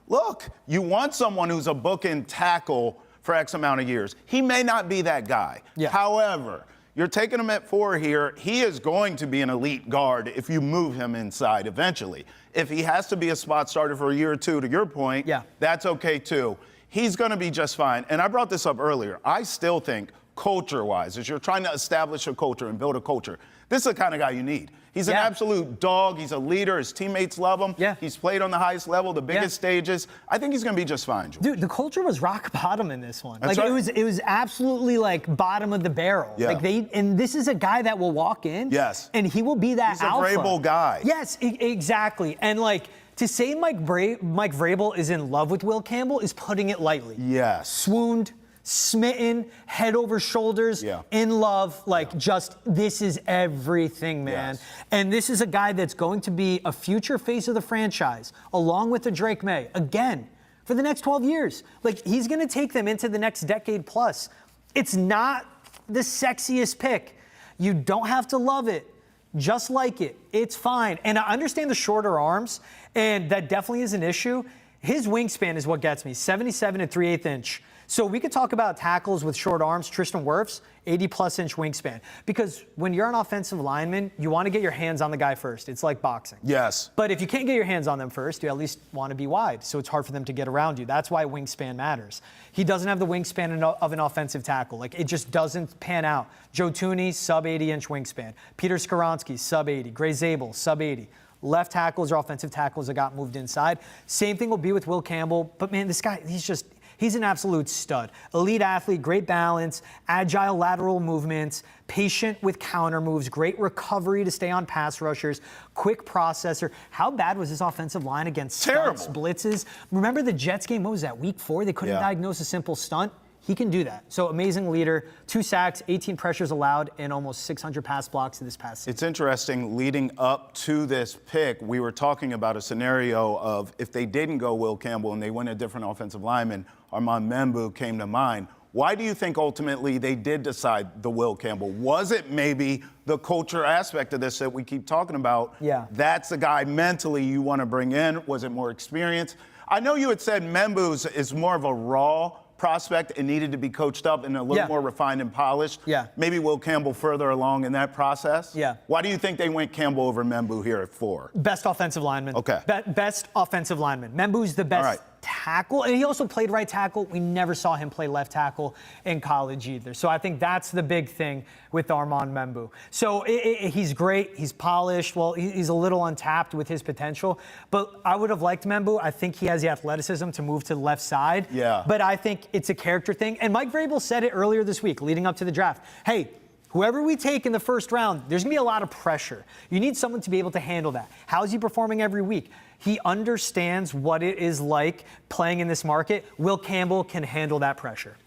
look, you want someone who's a bookend tackle for X amount of years. He may not be that guy. Yeah. However, you're taking him at 4 here. He is going to be an elite guard if you move him inside eventually. If he has to be a spot starter for a year or two, to your point, that's okay too. He's going to be just fine. And I brought this up earlier. I still think culture-wise, as you're trying to establish a culture and build a culture, this is the kind of guy you need. He's an absolute dog. He's a leader. His teammates love him. Yeah. He's played on the highest level, the biggest stages. I think he's going to be just fine, George. Dude, the culture was rock bottom in this one. That's like right. it was absolutely like bottom of the barrel. Yeah. Like and this is a guy that will walk in. Yes. And he will be that alpha. He's a Vrabel guy. Yes, exactly. And like to say Mike Vrabel is in love with Will Campbell is putting it lightly. Yes. Swooned, smitten, head over shoulders, in love, like just this is everything, man. Yes. And this is a guy that's going to be a future face of the franchise, along with the Drake May, again, for the next 12 years. Like, he's going to take them into the next decade plus. It's not the sexiest pick. You don't have to love it. Just like it. It's fine. And I understand the shorter arms, and that definitely is an issue. His wingspan is what gets me, 77 and 3/8 inch. So we could talk about tackles with short arms. Tristan Wirfs, 80-plus inch wingspan. Because when you're an offensive lineman, you want to get your hands on the guy first. It's like boxing. Yes. But if you can't get your hands on them first, you at least want to be wide. So it's hard for them to get around you. That's why wingspan matters. He doesn't have the wingspan of an offensive tackle. Like, it just doesn't pan out. Joe Tooney, sub-80-inch wingspan. Peter Skoronski, sub-80. Gray Zabel, sub-80. Left tackles or offensive tackles that got moved inside. Same thing will be with Will Campbell. But, man, this guy, he's an absolute stud. Elite athlete, great balance, agile lateral movements, patient with counter moves, great recovery to stay on pass rushers, quick processor. How bad was this offensive line against stunts, blitzes? Remember the Jets game? What was that, week 4? They couldn't diagnose a simple stunt. He can do that. So amazing leader, 2 sacks, 18 pressures allowed, and almost 600 pass blocks this past season. It's interesting, leading up to this pick, we were talking about a scenario of if they didn't go Will Campbell and they went a different offensive lineman, Armand Membou came to mind. Why do you think ultimately they did decide the Will Campbell? Was it maybe the culture aspect of this that we keep talking about? Yeah. That's the guy mentally you want to bring in. Was it more experience? I know you had said Membou is more of a raw prospect and needed to be coached up and a little more refined and polished. Yeah. Maybe Will Campbell further along in that process. Yeah. Why do you think they went Campbell over Membou here at 4? Best offensive lineman. Okay. Best offensive lineman. Membou's the best tackle, and he also played right tackle. We never saw him play left tackle in college either. So I think that's the big thing with Armand Membou. So he's great. He's polished. Well, he's a little untapped with his potential. But I would have liked Membou. I think he has the athleticism to move to the left side. Yeah. But I think it's a character thing. And Mike Vrabel said it earlier this week, leading up to the draft. Hey, whoever we take in the first round, there's going to be a lot of pressure. You need someone to be able to handle that. How is he performing every week? He understands what it is like playing in this market. Will Campbell can handle that pressure.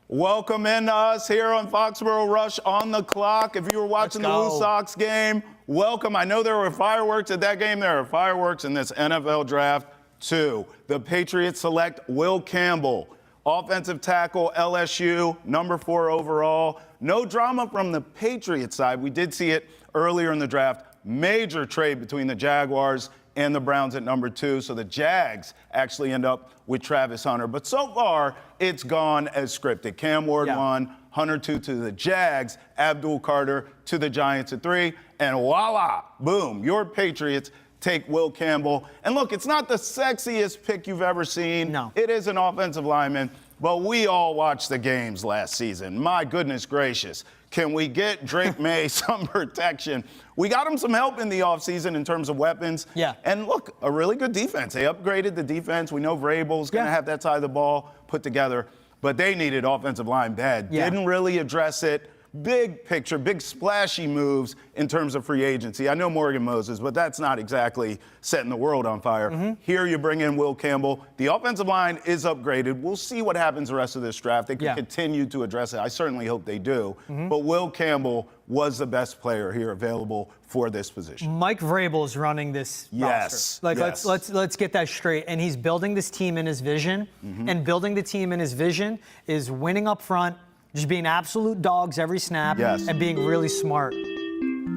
Welcome in to us here on Foxboro Rush on the clock. If you were watching the Blue Sox game, welcome. I know there were fireworks at that game. There are fireworks in this NFL draft, too. The Patriots select Will Campbell, offensive tackle, LSU, number 4 overall. No drama from the Patriots side. We did see it earlier in the draft. Major trade between the Jaguars and the Browns at number 2. So the Jags actually end up with Travis Hunter. But so far, it's gone as scripted. Cam Ward 1, Hunter 2 to the Jags, Abdul Carter to the Giants at 3. And voila, boom, your Patriots take Will Campbell. And look, it's not the sexiest pick you've ever seen. No. It is an offensive lineman. But we all watched the games last season. My goodness gracious. Can we get Drake May some protection? We got him some help in the offseason in terms of weapons. Yeah. And look, a really good defense. They upgraded the defense. We know Vrabel's going to have that side of the ball put together. But they needed offensive line bad. Didn't really address it. Big picture, big splashy moves in terms of free agency. I know Morgan Moses, but that's not exactly setting the world on fire. Here you bring in Will Campbell. The offensive line is upgraded. We'll see what happens the rest of this draft. They can continue to address it. I certainly hope they do. But Will Campbell was the best player here available for this position. Mike Vrabel is running this roster. Like, let's get that straight. And he's building this team in his vision. And building the team in his vision is winning up front, just being absolute dogs every snap, and being really smart.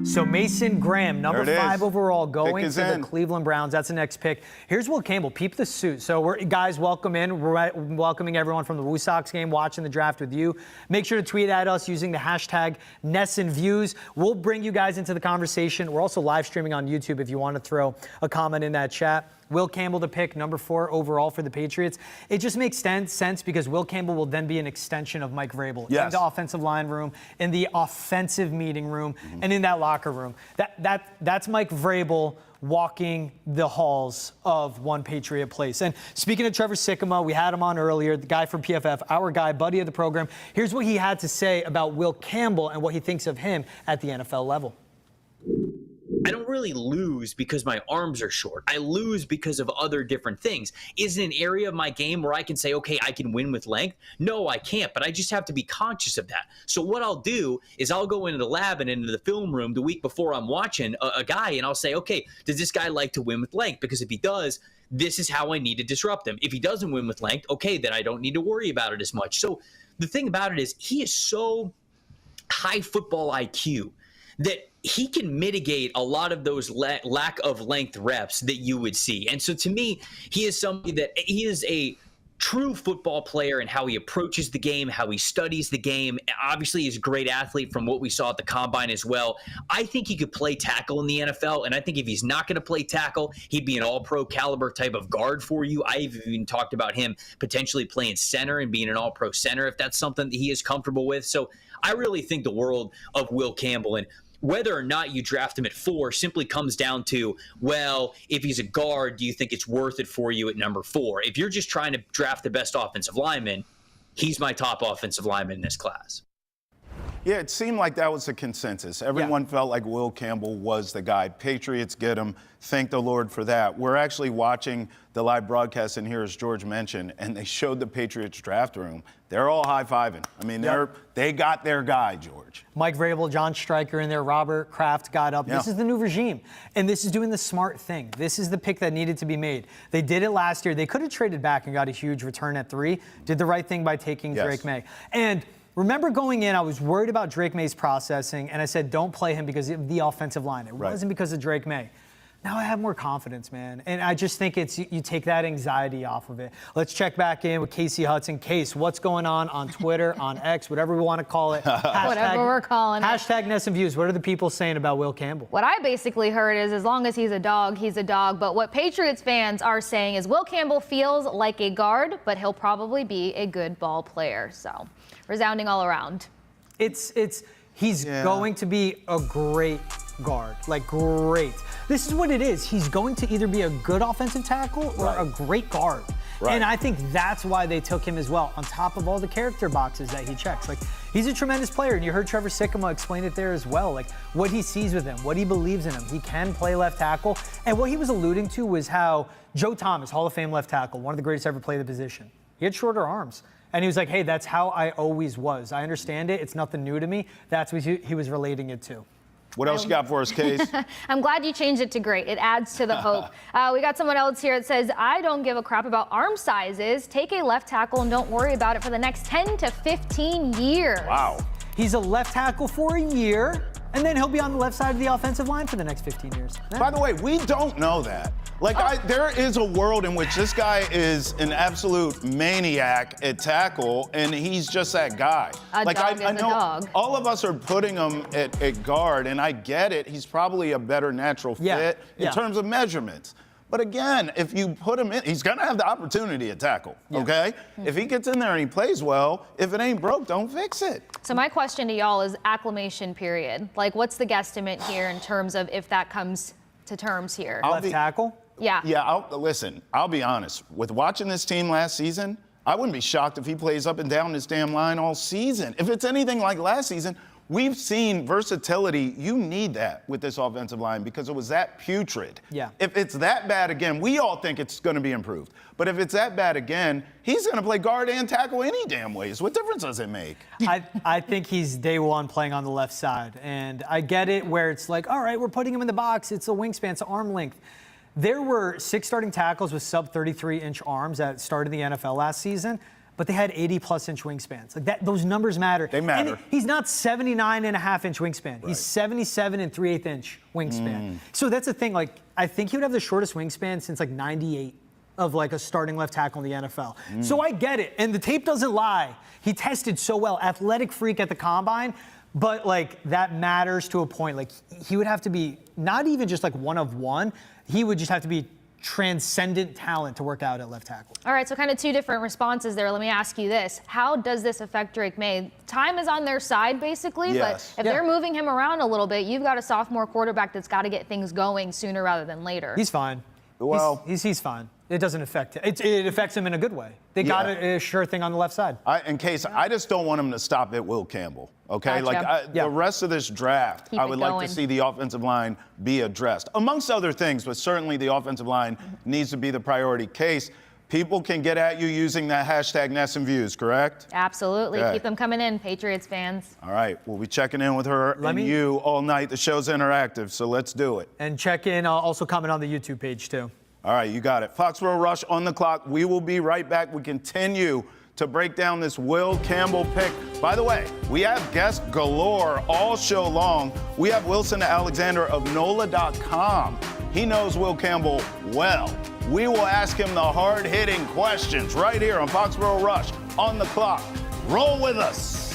So Mason Graham, number 5 overall, going to the in. Cleveland Browns. That's the next pick. Here's Will Campbell. Peep the suit. So guys, welcome in. We're welcoming everyone from the Woo Sox game, watching the draft with you. Make sure to tweet at us using the hashtag NESNViews. We'll bring you guys into the conversation. We're also live streaming on YouTube if you want to throw a comment in that chat. Will Campbell to pick number 4 overall for the Patriots. It just makes sense because Will Campbell will then be an extension of Mike Vrabel in the offensive line room, in the offensive meeting room, and in that locker room. That's Mike Vrabel walking the halls of One Patriot Place. And speaking of Trevor Sikkema, we had him on earlier, the guy from PFF, our guy, buddy of the program. Here's what he had to say about Will Campbell and what he thinks of him at the NFL level. I don't really lose because my arms are short. I lose because of other different things. Is it an area of my game where I can say, okay, I can win with length? No, I can't, but I just have to be conscious of that. So what I'll do is I'll go into the lab and into the film room the week before I'm watching a guy, and I'll say, okay, does this guy like to win with length? Because if he does, this is how I need to disrupt him. If he doesn't win with length, okay, then I don't need to worry about it as much. So the thing about it is he is so high football IQ that he can mitigate a lot of those lack of length reps that you would see. And so to me, he is somebody that he is a true football player in how he approaches the game, how he studies the game. Obviously, he's a great athlete from what we saw at the Combine as well. I think he could play tackle in the NFL, and I think if he's not going to play tackle, he'd be an all-pro caliber type of guard for you. I've even talked about him potentially playing center and being an all-pro center if that's something that he is comfortable with. So I really think the world of Will Campbell, and whether or not you draft him at 4 simply comes down to, well, if he's a guard, do you think it's worth it for you at number 4? If you're just trying to draft the best offensive lineman, he's my top offensive lineman in this class. Yeah, it seemed like that was the consensus. Everyone felt like Will Campbell was the guy. Patriots get him. Thank the Lord for that. We're actually watching the live broadcast in here, as George mentioned, and they showed the Patriots draft room. They're all high-fiving. I mean, they got their guy, George. Mike Vrabel, John Stryker in there, Robert Kraft got up. This is the new regime, and this is doing the smart thing. This is the pick that needed to be made. They did it last year. They could have traded back and got a huge return at 3. Did the right thing by taking Drake May. And remember going in, I was worried about Drake May's processing, and I said don't play him because of the offensive line. It wasn't because of Drake May. Now I have more confidence, man. And I just think it's you take that anxiety off of it. Let's check back in with Casey Hudson. Case, what's going on Twitter, on X, whatever we want to call it. Whatever we're calling it. Hashtag NESNViews. What are the people saying about Will Campbell? What I basically heard is as long as he's a dog, he's a dog. But what Patriots fans are saying is Will Campbell feels like a guard, but he'll probably be a good ball player. So resounding all around. He's going to be a great guard, like great. This is what it is. He's going to either be a good offensive tackle or a great guard. And I think that's why they took him as well, on top of all the character boxes that he checks. Like, he's a tremendous player, and you heard Trevor Sikkema explain it there as well, like what he sees with him, what he believes in him. He can play left tackle, and what he was alluding to was how Joe Thomas, Hall of Fame left tackle, one of the greatest to ever play the position, he had shorter arms. And he was like, hey, that's how I always was. I understand it. It's nothing new to me. That's what he was relating it to. What else you got for us, Case? I'm glad you changed it to great. It adds to the hope. We got someone else here that says, I don't give a crap about arm sizes. Take a left tackle and don't worry about it for the next 10 to 15 years. Wow. He's a left tackle for a year, and then he'll be on the left side of the offensive line for the next 15 years. By the way, we don't know that. Like, there is a world in which this guy is an absolute maniac at tackle, and he's just that guy. I know all of us are putting him at guard, and I get it. He's probably a better natural fit in terms of measurements. But again, if you put him in, he's going to have the opportunity at tackle, okay? If he gets in there and he plays well, if it ain't broke, don't fix it. So my question to y'all is acclimation period. Like, what's the guesstimate here in terms of if that comes to terms here? Left tackle? Yeah. Yeah, listen, I'll be honest. With watching this team last season, I wouldn't be shocked if he plays up and down this damn line all season. If it's anything like last season, we've seen versatility. You need that with this offensive line because it was that putrid. Yeah. If it's that bad again, we all think it's going to be improved. But if it's that bad again, he's going to play guard and tackle any damn ways. What difference does it make? I think he's day one playing on the left side. And I get it where it's like, all right, we're putting him in the box. It's a wingspan, it's arm length. There were 6 starting tackles with sub 33-inch arms that started the NFL last season. but they had 80+ inch wingspans. Like that, those numbers matter. They matter. And he's not 79.5 inch wingspan. He's 77 and 3/8 inch wingspan. So that's the thing. Like, I think he would have the shortest wingspan since like 98 of like a starting left tackle in the NFL. So I get it. And the tape doesn't lie. He tested so well, athletic freak at the combine, but like that matters to a point. Like he would have to be not even just like one of one. He would just have to be transcendent talent to work out at left tackle. All right, so kind of two different responses there. Let me ask you this. How does this affect Drake May? Time is on their side, basically, Yes. but if they're moving him around a little bit, you've got a sophomore quarterback that's got to get things going sooner rather than later. He's fine. Well, he's fine. It doesn't affect him. It affects him in a good way. They got a sure thing on the left side. I just don't want him to stop at Will Campbell. Okay, Gotcha. the rest of this draft, Keep I it would like going. to see the offensive line be addressed, amongst other things. But certainly the offensive line needs to be the priority. Case, people can get at you using that hashtag NESN Views, correct? Absolutely. Okay. Keep them coming in, Patriots fans. All right, we'll be checking in with her and you all night. The show's interactive, so let's do it. And check in. Also comment on the YouTube page too. All right, you got it. Foxboro Rush on the clock. We will be right back. We continue to break down this Will Campbell pick. By the way, we have guests galore all show long. We have Wilson Alexander of NOLA.com. He knows Will Campbell well. We will ask him the hard-hitting questions right here on Foxboro Rush on the clock. Roll with us.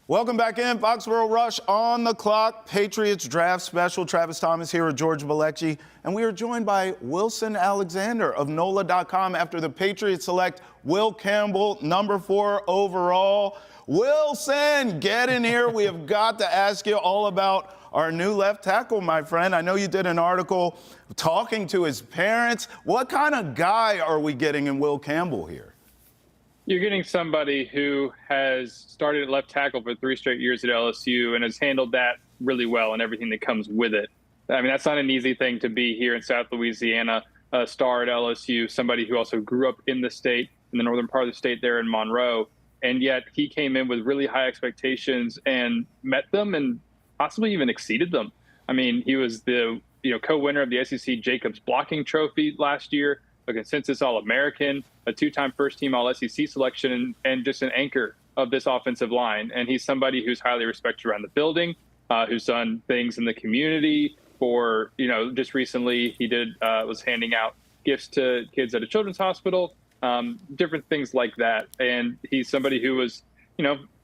Welcome back in. Foxboro Rush on the clock. Patriots draft special. Travis Thomas here with George Balecki. And we are joined by Wilson Alexander of NOLA.com after the Patriots select Will Campbell, number 4 overall. Wilson, get in here. We have got to ask you all about our new left tackle, my friend. I know you did an article talking to his parents. What kind of guy are we getting in Will Campbell here? You're getting somebody who has started at left tackle for 3 straight years at LSU and has handled that really well and everything that comes with it. I mean, that's not an easy thing to be here in South Louisiana, a star at LSU, somebody who also grew up in the state, in the northern part of the state there in Monroe. And yet he came in with really high expectations and met them and possibly even exceeded them. I mean, he was the co-winner of the SEC Jacobs blocking trophy last year. a consensus All-American, a two-time first-team All-SEC selection, and just an anchor of this offensive line. And he's somebody who's highly respected around the building, who's done things in the community. For, just recently he was handing out gifts to kids at a children's hospital, different things like that. And he's somebody who was,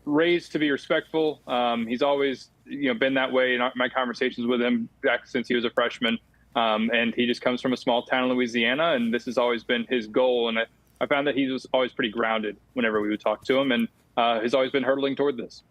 raised to be respectful. He's always, been that way in my conversations with him back since he was a freshman. And he just comes from a small town in Louisiana, and this has always been his goal. And I found that he was always pretty grounded whenever we would talk to him, and has always been hurtling toward this.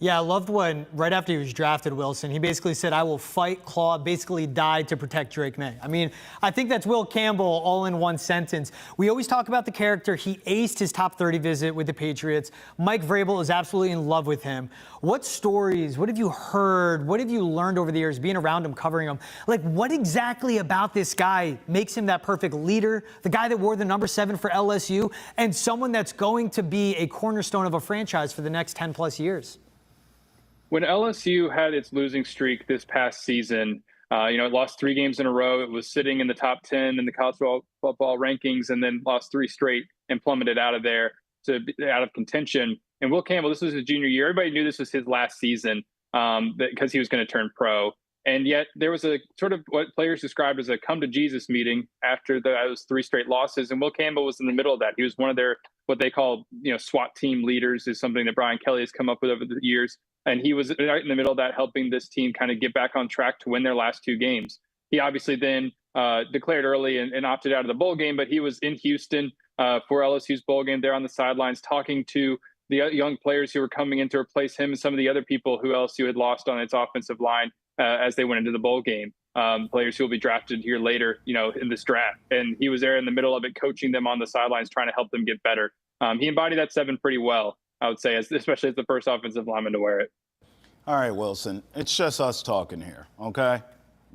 Yeah, I loved when, right after he was drafted, Wilson, he basically said, I will fight, claw, basically die to protect Drake May. I mean, I think that's Will Campbell all in one sentence. We always talk about the character. He aced his top 30 visit with the Patriots. Mike Vrabel is absolutely in love with him. What stories, what have you heard, what have you learned over the years being around him, covering him? Like, what exactly about this guy makes him that perfect leader, the guy that wore the number 7 for LSU, and someone that's going to be a cornerstone of a franchise for the next 10 plus years? When LSU had its losing streak this past season, it lost 3 games in a row. It was sitting in the top 10 in the college football rankings, and then lost 3 straight and plummeted out of there out of contention. And Will Campbell, this was his junior year. Everybody knew this was his last season because he was going to turn pro. And yet there was a sort of what players described as a come to Jesus meeting after those 3 straight losses. And Will Campbell was in the middle of that. He was one of their, what they call, SWAT team leaders, is something that Brian Kelly has come up with over the years. And he was right in the middle of that, helping this team kind of get back on track to win their last 2 games. He obviously then declared early and opted out of the bowl game, but he was in Houston for LSU's bowl game there on the sidelines, talking to the young players who were coming in to replace him and some of the other people who LSU had lost on its offensive line as they went into the bowl game. Players who will be drafted here later, in this draft. And he was there in the middle of it, coaching them on the sidelines, trying to help them get better. He embodied that 7 pretty well, I would say, especially as the first offensive lineman to wear it. All right, Wilson, it's just us talking here, okay?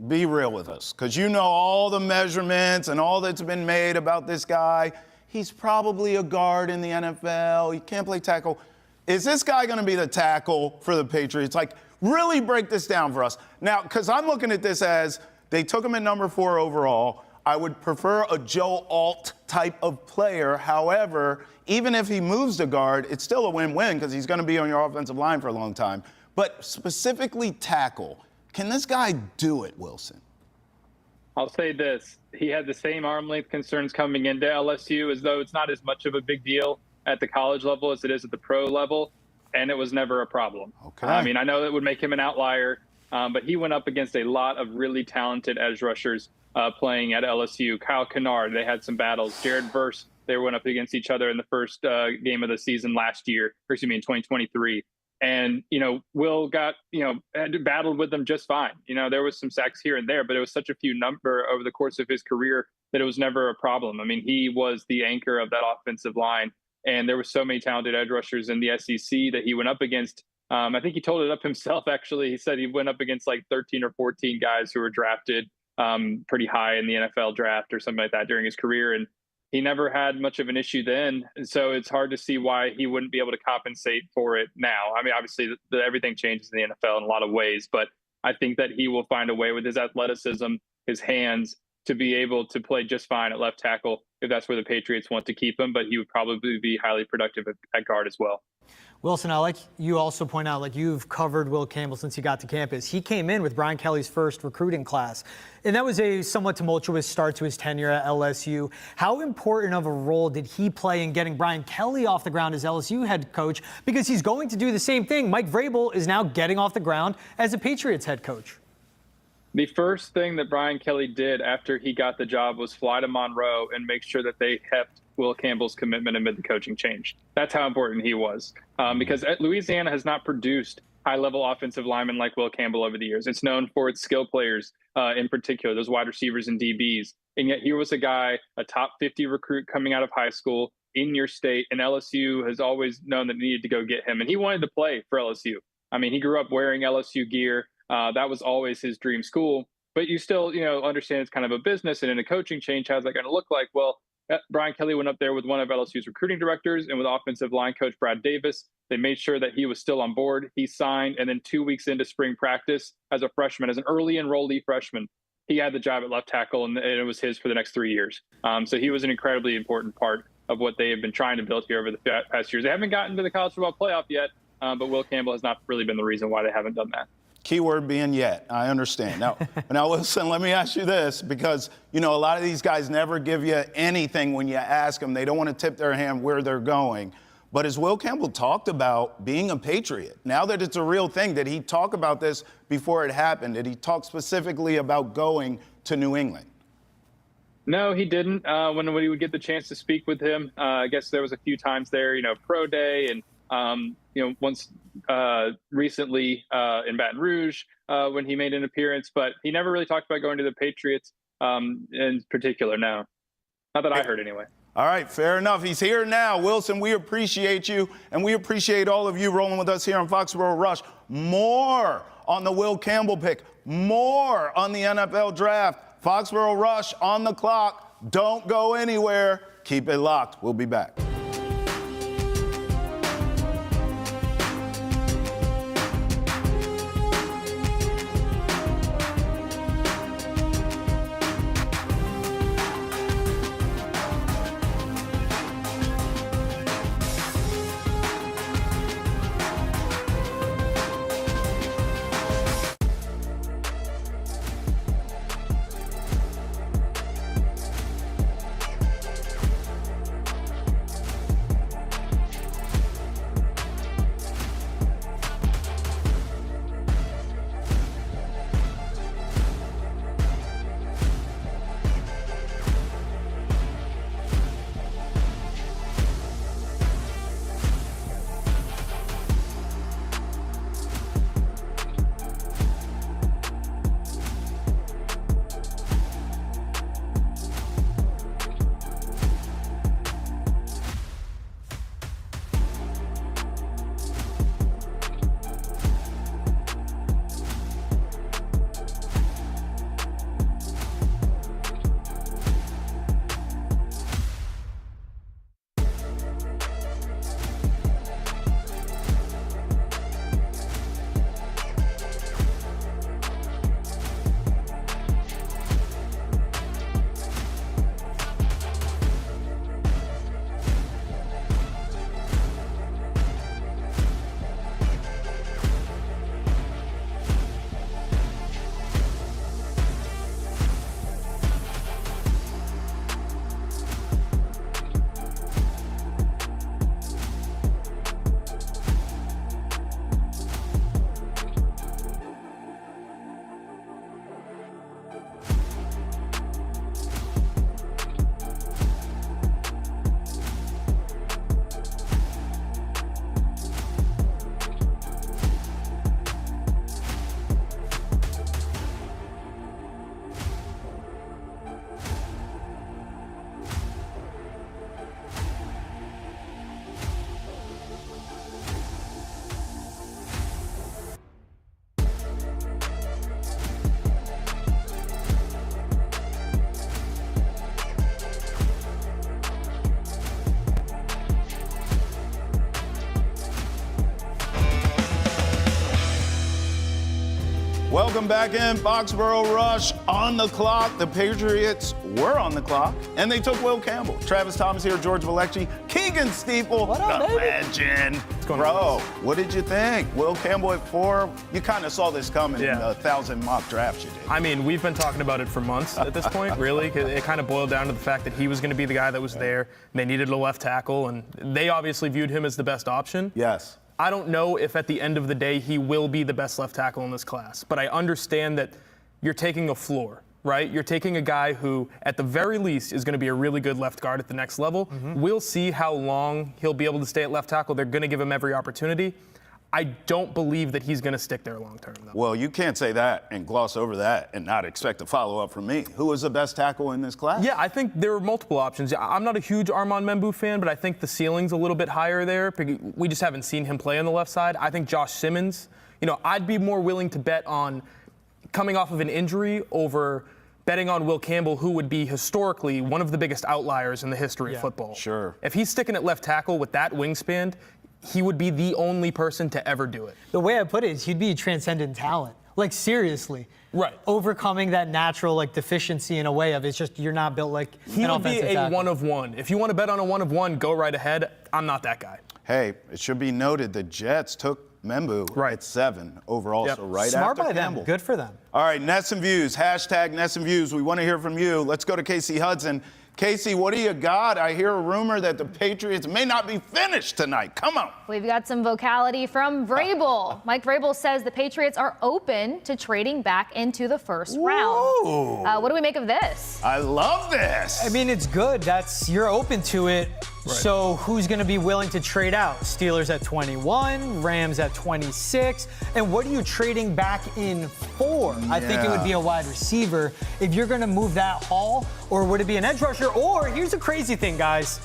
Be real with us, because you know all the measurements and all that's been made about this guy. He's probably a guard in the NFL. He can't play tackle. Is this guy going to be the tackle for the Patriots? Like, really break this down for us. Now, because I'm looking at this as they took him at number 4 overall. I would prefer a Joe Alt type of player. However, even if he moves to guard, it's still a win-win because he's going to be on your offensive line for a long time. But specifically tackle, can this guy do it, Wilson? I'll say this. He had the same arm length concerns coming into LSU, as though it's not as much of a big deal at the college level as it is at the pro level, and it was never a problem. Okay. I mean, I know that would make him an outlier, but he went up against a lot of really talented edge rushers playing at LSU. Kyle Kennard, they had some battles. Jared Verse, they went up against each other in the first game of the season last year, in 2023. And, Will got, battled with them just fine. There was some sacks here and there, but it was such a few number over the course of his career that it was never a problem. I mean, he was the anchor of that offensive line. And there were so many talented edge rushers in the SEC that he went up against. I think he told it up himself, actually. He said he went up against like 13 or 14 guys who were drafted pretty high in the NFL draft or something like that during his career. And he never had much of an issue then. And so it's hard to see why he wouldn't be able to compensate for it now. I mean, obviously, everything changes in the NFL in a lot of ways, but I think that he will find a way with his athleticism, his hands, to be able to play just fine at left tackle if that's where the Patriots want to keep him. But he would probably be highly productive at guard as well. Wilson, I like you also point out, like, you've covered Will Campbell since he got to campus. He came in with Brian Kelly's first recruiting class, and that was a somewhat tumultuous start to his tenure at LSU. How important of a role did he play in getting Brian Kelly off the ground as LSU head coach? Because he's going to do the same thing. Mike Vrabel is now getting off the ground as a Patriots head coach. The first thing that Brian Kelly did after he got the job was fly to Monroe and make sure that they kept Will Campbell's commitment amid the coaching change. That's how important he was, because Louisiana has not produced high-level offensive linemen like Will Campbell over the years. It's known for its skill players, in particular, those wide receivers and DBs. And yet here was a guy, a top 50 recruit coming out of high school in your state, and LSU has always known that it needed to go get him. And he wanted to play for LSU. I mean, he grew up wearing LSU gear. That was always his dream school. But you still, understand it's kind of a business, and in a coaching change, how's that going to look like? Well, Brian Kelly went up there with one of LSU's recruiting directors and with offensive line coach Brad Davis. They made sure that he was still on board. He signed, and then 2 weeks into spring practice as a freshman, as an early enrollee freshman, he had the job at left tackle, and it was his for the next 3 years. So he was an incredibly important part of what they have been trying to build here over the past years. They haven't gotten to the college football playoff yet, but Will Campbell has not really been the reason why they haven't done that. Keyword being yet. I understand. Now, listen, let me ask you this, because, a lot of these guys never give you anything when you ask them. They don't want to tip their hand where they're going. But as Will Campbell talked about being a Patriot, now that it's a real thing, did he talk about this before it happened? Did he talk specifically about going to New England? No, he didn't. When we would get the chance to speak with him, I guess there was a few times there, pro day, and once recently in Baton Rouge when he made an appearance, but he never really talked about going to the Patriots in particular. No, not that I heard anyway. All right, fair enough. He's here now. Wilson, we appreciate you, and we appreciate all of you rolling with us here on Foxboro Rush. More on the Will Campbell pick, more on the NFL draft. Foxboro Rush on the clock. Don't go anywhere. Keep it locked. We'll be back. Welcome back in. Foxboro Rush on the clock. The Patriots were on the clock, and they took Will Campbell. Travis Thomas here, George Valecki, Keegan Steeple, what up, the baby? legend. Bro, what did you think? Will Campbell at 4? You kind of saw this coming in the 1,000 mock drafts you did. I mean, we've been talking about it for months at this point, really. It kind of boiled down to the fact that he was going to be the guy that was there. They needed a left tackle, and they obviously viewed him as the best option. Yes. I don't know if at the end of the day he will be the best left tackle in this class, but I understand that you're taking a floor, right? You're taking a guy who, at the very least, is going to be a really good left guard at the next level. We'll see how long he'll be able to stay at left tackle. They're going to give him every opportunity. I don't believe that he's going to stick there long term, though. Well, you can't say that and gloss over that and not expect a follow-up from me. Who was the best tackle in this class? Yeah, I think there are multiple options. I'm not a huge Armand Membou fan, but I think the ceiling's a little bit higher there. We just haven't seen him play on the left side. I think Josh Simmons, I'd be more willing to bet on coming off of an injury over betting on Will Campbell, who would be historically one of the biggest outliers in the history of football. Sure. If he's sticking at left tackle with that wingspan, he would be the only person to ever do it. The way I put it is he'd be a transcendent talent. Like, seriously. Right. Overcoming that natural, like, deficiency in a way of it's just you're not built like He an would be offensive a tackle. 1 of 1. If you want to bet on a 1 of 1, go right ahead. I'm not that guy. Hey, it should be noted the Jets took Membu Right. at 7 overall, Yep. so right Smart after by Campbell. them. Good for them. All right, NESN Views, hashtag NESN Views. We want to hear from you. Let's go to Casey Hudson. Casey, what do you got? I hear a rumor that the Patriots may not be finished tonight. Come on. We've got some vocality from Vrabel. Mike Vrabel says the Patriots are open to trading back into the first round. What do we make of this? I love this. I mean, it's good. You're open to it. So who's going to be willing to trade out? Steelers at 21, Rams at 26. And what are you trading back in for? I think it would be a wide receiver. If you're going to move that haul, or would it be an edge rusher? Or here's the crazy thing, guys.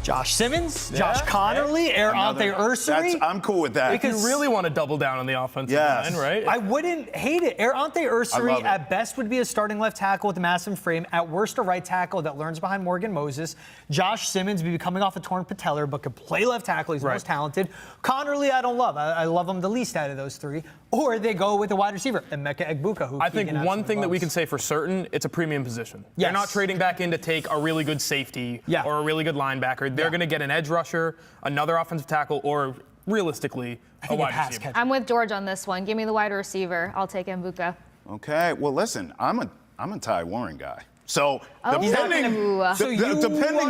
Josh Simmons, Josh Connerly, Ante Ursary. I'm cool with that. If you really want to double down on the offensive line, right? I wouldn't hate it. Ante Ursary at best would be a starting left tackle with a massive frame. At worst, a right tackle that learns behind Morgan Moses. Josh Simmons would be coming off a torn patellar, but could play left tackle. He's the most talented. Connerly, I don't love. I love him the least out of those three. Or they go with a wide receiver, Emeka Egbuka, who I think one thing that we can say for certain, it's a premium position. Yes. They're not trading back in to take a really good safety or a really good linebacker. They're going to get an edge rusher, another offensive tackle, or realistically, a wide receiver. I'm with George on this one. Give me the wide receiver. I'll take Mbuka. Okay. Well, listen, I'm a Ty Warren guy. So depending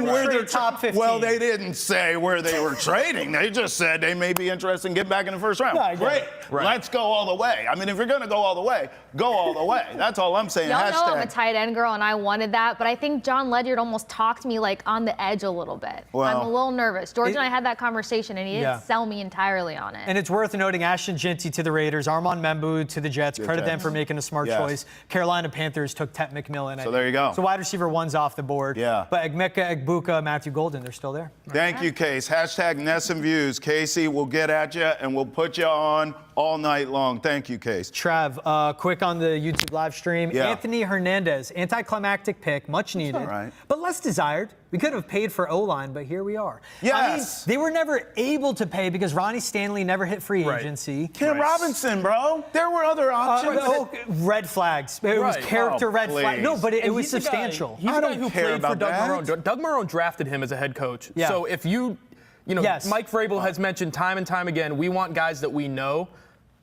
where they're top 15. Well, they didn't say where they were trading. They just said they may be interested in getting back in the first round. No, Great. Right. Let's go all the way. I mean, if you're going to go all the way, go all the way. That's all I'm saying. Y'all know I'm a tight end girl, and I wanted that, but I think John Ledyard almost talked me like on the edge a little bit. Well, I'm a little nervous. George and I had that conversation, and he didn't sell me entirely on it. And it's worth noting Ashton Ginty to the Raiders, Armand Membu to the Jets. Credit them for making a smart choice. Carolina Panthers took Tet McMillan. So there you go. So wide receiver one's off the board. Yeah. But Emeka Egbuka, Matthew Golden, they're still there. Thank you, Case. Hashtag NESN Views. Casey, we'll get at you, and we'll put you on all night long. Thank you, Case. Trav, quick on the YouTube live stream. Yeah. Anthony Hernandez, anticlimactic pick, much needed, all right. but less desired. We could have paid for O-line, but here we are. Yes. I mean, they were never able to pay because Ronnie Stanley never hit free agency. Cam Robinson, bro. There were other options. Red flags. It was character red flags. No, but it was substantial. He's a guy who played for Doug Marrone. Doug Marrone drafted him as a head coach. Yeah. So if Mike Vrabel has mentioned time and time again, we want guys that we know.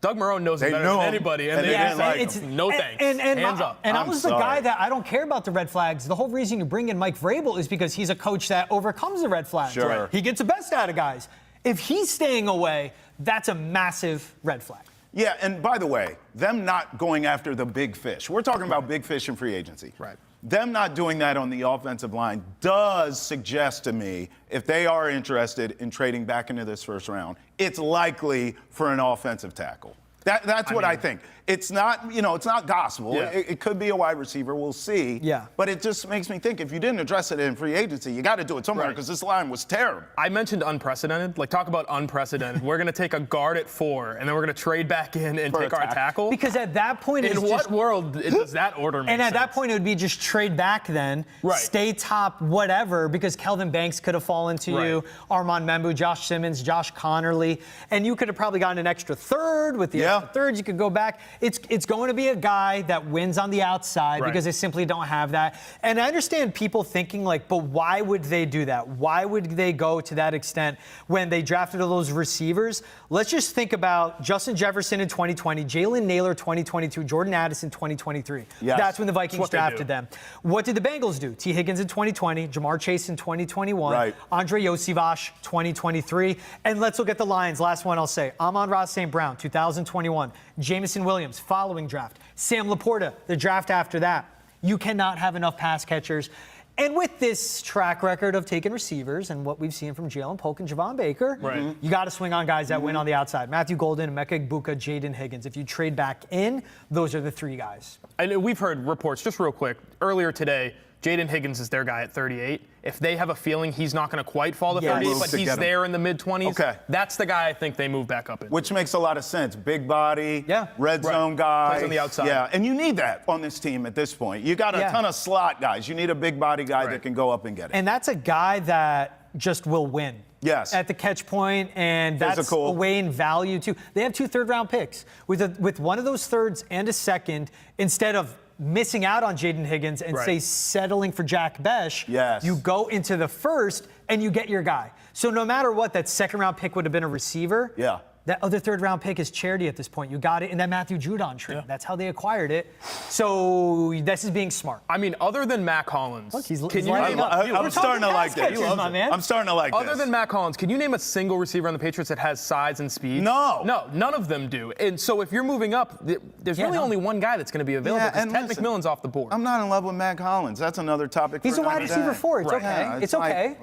Doug Marrone knows him better than anybody, and they didn't like him. No thanks. Hands up. And I was the guy that I don't care about the red flags. The whole reason you bring in Mike Vrabel is because he's a coach that overcomes the red flags. Sure. Right. He gets the best out of guys. If he's staying away, that's a massive red flag. Yeah, and by the way, them not going after the big fish. We're talking about big fish in free agency. Right. Them not doing that on the offensive line does suggest to me, if they are interested in trading back into this first round, it's likely for an offensive tackle. That's what I think. It's not, it's not gospel. Yeah. It could be a wide receiver. We'll see. Yeah. But it just makes me think, if you didn't address it in free agency, you got to do it somewhere, because this line was terrible. I mentioned unprecedented. Like, talk about unprecedented. We're going to take a guard at 4, and then we're going to trade back in and take our tackle. Because at that point, in what world does that order make sense? And at that point, it would be just trade back then, stay top whatever, because Kelvin Banks could have fallen to you, Armand Membu, Josh Simmons, Josh Connerly, and you could have probably gotten an extra third. With the extra thirds, you could go back. It's going to be a guy that wins on the outside because they simply don't have that. And I understand people thinking but why would they do that? Why would they go to that extent when they drafted all those receivers? Let's just think about Justin Jefferson in 2020, Jalen Naylor 2022, Jordan Addison 2023. Yes. That's when the Vikings drafted them. What did the Bengals do? T. Higgins in 2020, Jamar Chase in 2021, Andre Yosivach 2023. And let's look at the Lions. Last one I'll say. Amon-Ra St. Brown 2021, Jameson Williams following draft, Sam Laporta, the draft after that. You cannot have enough pass catchers. And with this track record of taking receivers and what we've seen from Jalen Polk and Javon Baker, you got to swing on guys that win on the outside. Matthew Golden, Emeka Egbuka, Jaden Higgins. If you trade back in, those are the three guys. And we've heard reports, just real quick, earlier today, Jaden Higgins is their guy at 38. If they have a feeling he's not going to quite fall to 38, but he's there in the mid-20s, that's the guy I think they move back up in. Which makes a lot of sense. Big body, red zone guy. Plays on the outside. Yeah, and you need that on this team at this point. You got a ton of slot guys. You need a big body guy that can go up and get it. And that's a guy that just will win. Yes. At the catch point, and that's Physical. a way in value too. They have 2 third-round picks. With one of those thirds and a second, instead of missing out on Jaden Higgins and say settling for Jack Besh, you go into the first and you get your guy. So no matter what, that second-round pick would have been a receiver. Yeah. That other third-round pick is charity at this point. You got it in that Matthew Judon trade. That's how they acquired it. So this is being smart. I mean, other than Mac Hollins, He's can you lighting name up. I'm starting to like this. My man. I'm starting to like this. Other than Mac Hollins, can you name a single receiver on the Patriots that has size and speed? No. No, none of them do. And so if you're moving up, there's really only one guy that's going to be available because Ted McMillan's off the board. I'm not in love with Mac Hollins. That's another topic. He's for a wide another receiver day. 4. It's okay. Yeah,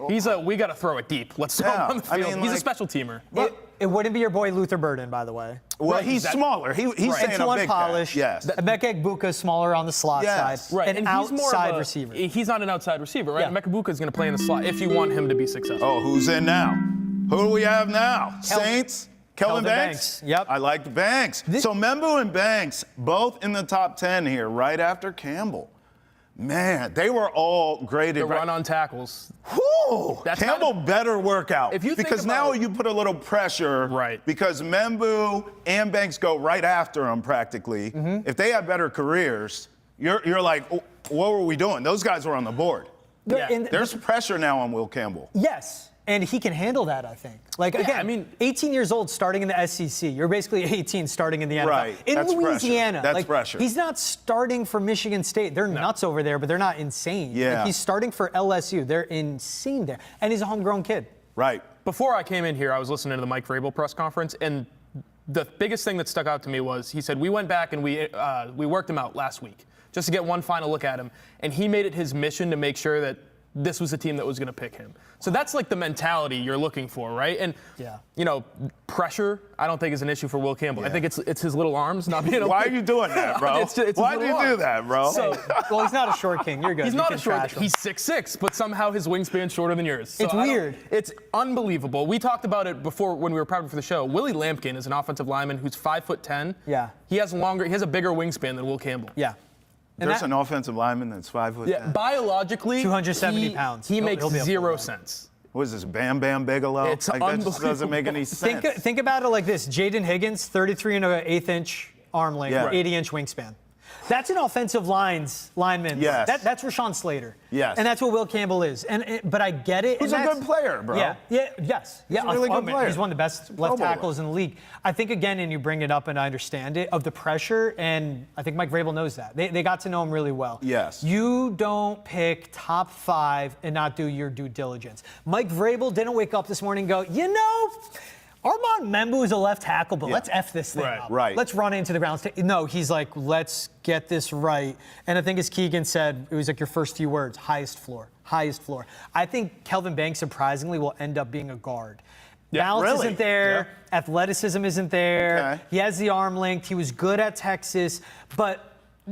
it's okay. We got to throw it deep. Let's throw him on the field. He's a special teamer. It wouldn't be your boy Luther Burden, by the way. Well, he's smaller. He's saying Too a big unpolished. guy. Yes. Emeka Egbuka is smaller on the slot side. Right. An And he's more of outside a- receiver. He's not an outside receiver, right? Yeah. Emeka Egbuka is going to play in the slot if you want him to be successful. Oh, who's in now? Who do we have now? Saints? Kelvin Banks? Yep. I like the Banks. So Membu and Banks, both in the top 10 here, right after Campbell. Man, they were all graded. The run on tackles. Whew, That's Campbell better work out. If you think because about now it- you put a little pressure. Right. Because Membu and Banks go right after him practically. If they have better careers, you're like, oh, what were we doing? Those guys were on the board. There's pressure now on Will Campbell. Yes. And he can handle that, I think. Like, again, I mean, 18 years old starting in the SEC. You're basically 18 starting in the NFL. Right. In That's pressure. Louisiana. That's like, pressure. He's not starting for Michigan State. They're nuts over there, but they're not insane. Yeah. Like, he's starting for LSU. They're insane there. And he's a homegrown kid. Right. Before I came in here, I was listening to the Mike Vrabel press conference, and the biggest thing that stuck out to me was he said, we went back and we worked him out last week just to get one final look at him, and he made it his mission to make sure that this was the team that was going to pick him. So that's like the mentality you're looking for, right? And, you know, pressure, I don't think is an issue for Will Campbell. I think it's his little arms not being able Why are you doing that, bro? Why do you do that, bro? Well, he's not a short king. You're good. He's You not can a short. trash him. He's 6'6", but somehow his wingspan's shorter than yours. So It's I don't- weird. It's unbelievable. We talked about it before when we were prepping for the show. Willie Lampkin is an offensive lineman who's 5'10". Yeah. He has a bigger wingspan than Will Campbell. Yeah. And There's that- an offensive lineman that's 5'10". Yeah, biologically, 270 pounds. He makes He'll be up for 0 that. sense. What is this, Bam Bam Bigelow? It's like, that just doesn't make any sense. Think about it like this. Jaden Higgins, 33 and an 1/8 inch arm length, 80-inch wingspan. That's an offensive lineman. Yes. That's Rashawn Slater. Yes. And that's what Will Campbell is. But I get it. He's and a that's- good player, bro. Yeah. Yes. He's a really good player. He's one of the best left tackles in the league. I think, again, and you bring it up and I understand it, of the pressure, and I think Mike Vrabel knows that. They got to know him really well. Yes. You don't pick top 5 and not do your due diligence. Mike Vrabel didn't wake up this morning and go, you know, Armand Membu is a left tackle, but let's F this thing up. Right. Let's run into the ground. No, he's like, let's get this right. And I think as Keegan said, it was like your first few words, highest floor. I think Kelvin Banks, surprisingly, will end up being a guard. Balance isn't there. Athleticism isn't there. Okay. He has the arm length. He was good at Texas, but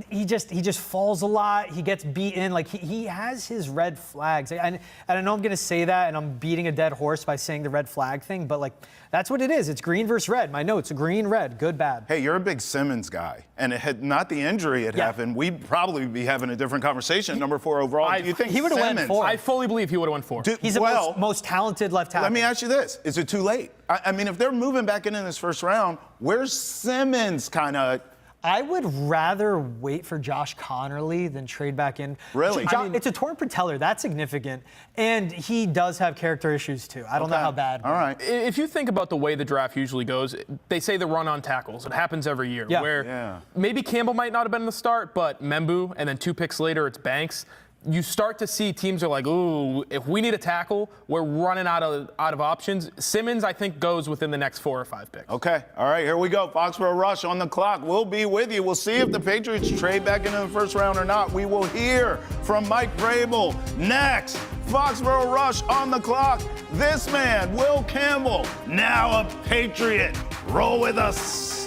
he just falls a lot. He gets beaten. Like he has his red flags. And I know I'm going to say that, and I'm beating a dead horse by saying the red flag thing, but like that's what it is. It's green versus red. My notes: green, red, good, bad. Hey, you're a big Simmons guy, and it had not the injury it happened. We'd probably be having a different conversation. Number 4 overall. Do you think he would've went Simmons? 4? I fully believe he would have won 4. He's the most talented left tackle. Let me ask you this: is it too late? I mean, if they're moving back in this first round, where's Simmons? Kind of. I would rather wait for Josh Connerly than trade back in. Really? It's a torn patellar. That's significant. And he does have character issues, too. I don't know how bad. All right. If you think about the way the draft usually goes, they say the run on tackles. It happens every year. Where maybe Campbell might not have been in the start, but Membu, and then 2 picks later, it's Banks. You start to see teams are like, ooh, if we need a tackle, we're running out of options. Simmons, I think, goes within the next 4 or 5 picks. Okay. All right, here we go. Foxboro Rush on the clock. We'll be with you. We'll see if the Patriots trade back into the first round or not. We will hear from Mike Vrabel next. Foxboro Rush on the clock. This man, Will Campbell, now a Patriot. Roll with us.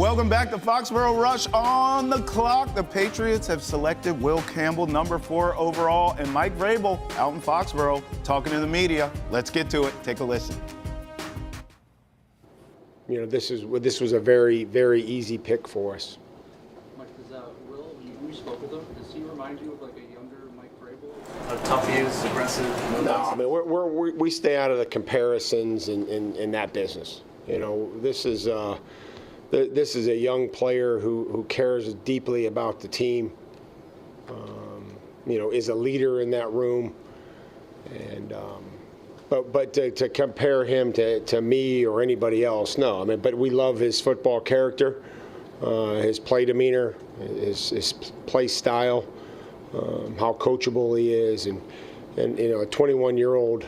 Welcome back to Foxboro Rush on the clock. The Patriots have selected Will Campbell, number 4 overall, and Mike Vrabel out in Foxboro talking to the media. Let's get to it. Take a listen. You know, this was a very, very easy pick for us. Mike, Will, you spoke with him. Does he remind you of like a younger Mike Vrabel? How tough he is, aggressive? No, I mean we stay out of the comparisons in that business. You know, this is a young player who cares deeply about the team. You know, is a leader in that room, and but to compare him to me or anybody else, no. I mean, but we love his football character, his play demeanor, his play style, how coachable he is, and you know, a 21-year-old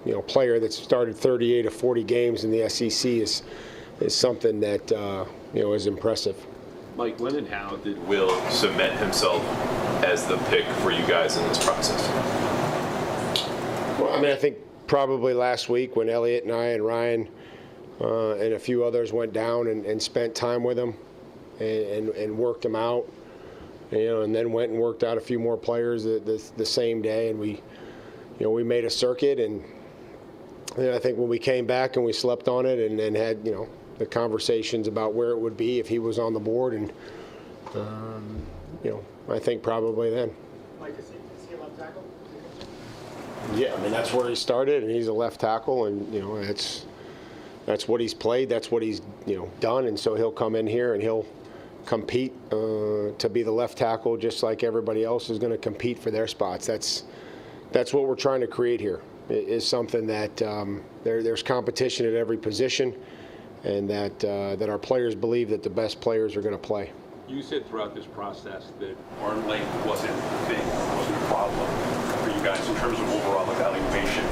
you know, player that's started 38 of 40 games in the SEC is something that you know, is impressive. Mike, when and how did Will cement himself as the pick for you guys in this process? Well, I mean, I think probably last week when Elliot and I and Ryan and a few others went down and spent time with him and worked him out, you know, and then went and worked out a few more players the same day, and we made a circuit, and I think when we came back and we slept on it and had, you know, the conversations about where it would be if he was on the board, and you know, I think probably then. Mike, is he a left tackle? Yeah, I mean, that's where he started, and he's a left tackle, and you know, that's what he's played, that's what he's, you know, done, and so he'll come in here and he'll compete to be the left tackle, just like everybody else is going to compete for their spots. That's what we're trying to create here. It is something that there's competition at every position, and that our players believe that the best players are going to play. You said throughout this process that arm length wasn't a problem for you guys in terms of overall evaluation.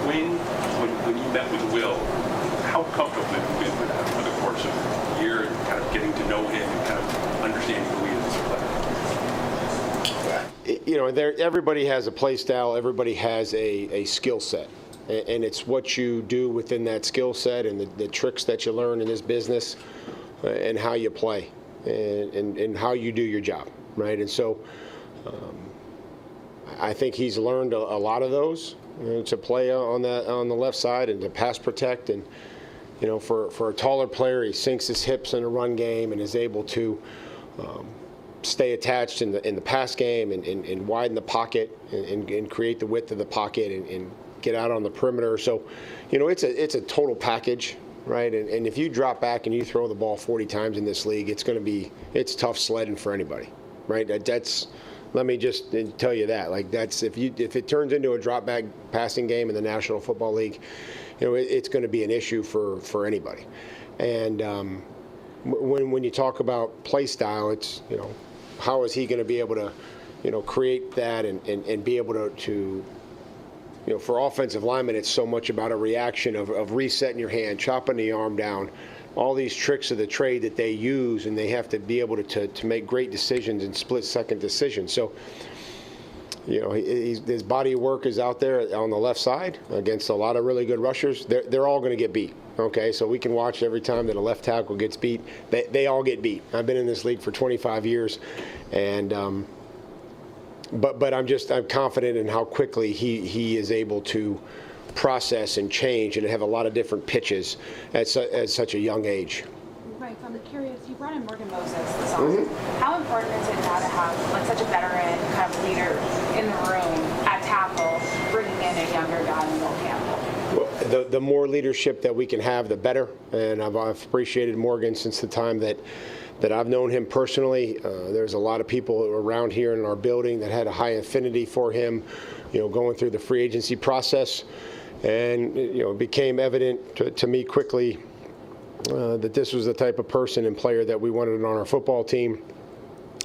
When you met with Will, how comfortable have you been with that over the course of a year and kind of getting to know him and kind of understanding who he is as a player? You know, everybody has a play style, everybody has a skill set, and it's what you do within that skill set and the tricks that you learn in this business and how you play and how you do your job, right? And so I think he's learned a lot of those, you know, to play on the left side and to pass protect, and you know, for a taller player, he sinks his hips in a run game and is able to stay attached in the pass game and widen the pocket and create the width of the pocket and get out on the perimeter. So, you know, it's a total package, right? And if you drop back and you throw the ball 40 times in this league, it's tough sledding for anybody, right? Let me just tell you that. Like, if it turns into a drop back passing game in the National Football League, you know, it's going to be an issue for anybody. And when you talk about play style, it's, you know, how is he going to be able to, you know, create that and be able to, you know, for offensive linemen, it's so much about a reaction of resetting your hand, chopping the arm down, all these tricks of the trade that they use, and they have to be able to make great decisions and split-second decisions. So, you know, his body of work is out there on the left side against a lot of really good rushers. They're all going to get beat. Okay, so we can watch every time that a left tackle gets beat. They all get beat. I've been in this league for 25 years, and but I'm confident in how quickly he is able to process and change and have a lot of different pitches at such a young age. Right, so I'm curious, you brought in Morgan Moses this offseason. How important is it now to have like such a veteran kind of leader in the room at tackle, bringing in a younger guy than Will Campbell? Well, the more leadership that we can have, the better. And I've appreciated Morgan since the time that I've known him personally. There's a lot of people around here in our building that had a high affinity for him, you know, going through the free agency process. And, you know, it became evident to me quickly that this was the type of person and player that we wanted on our football team.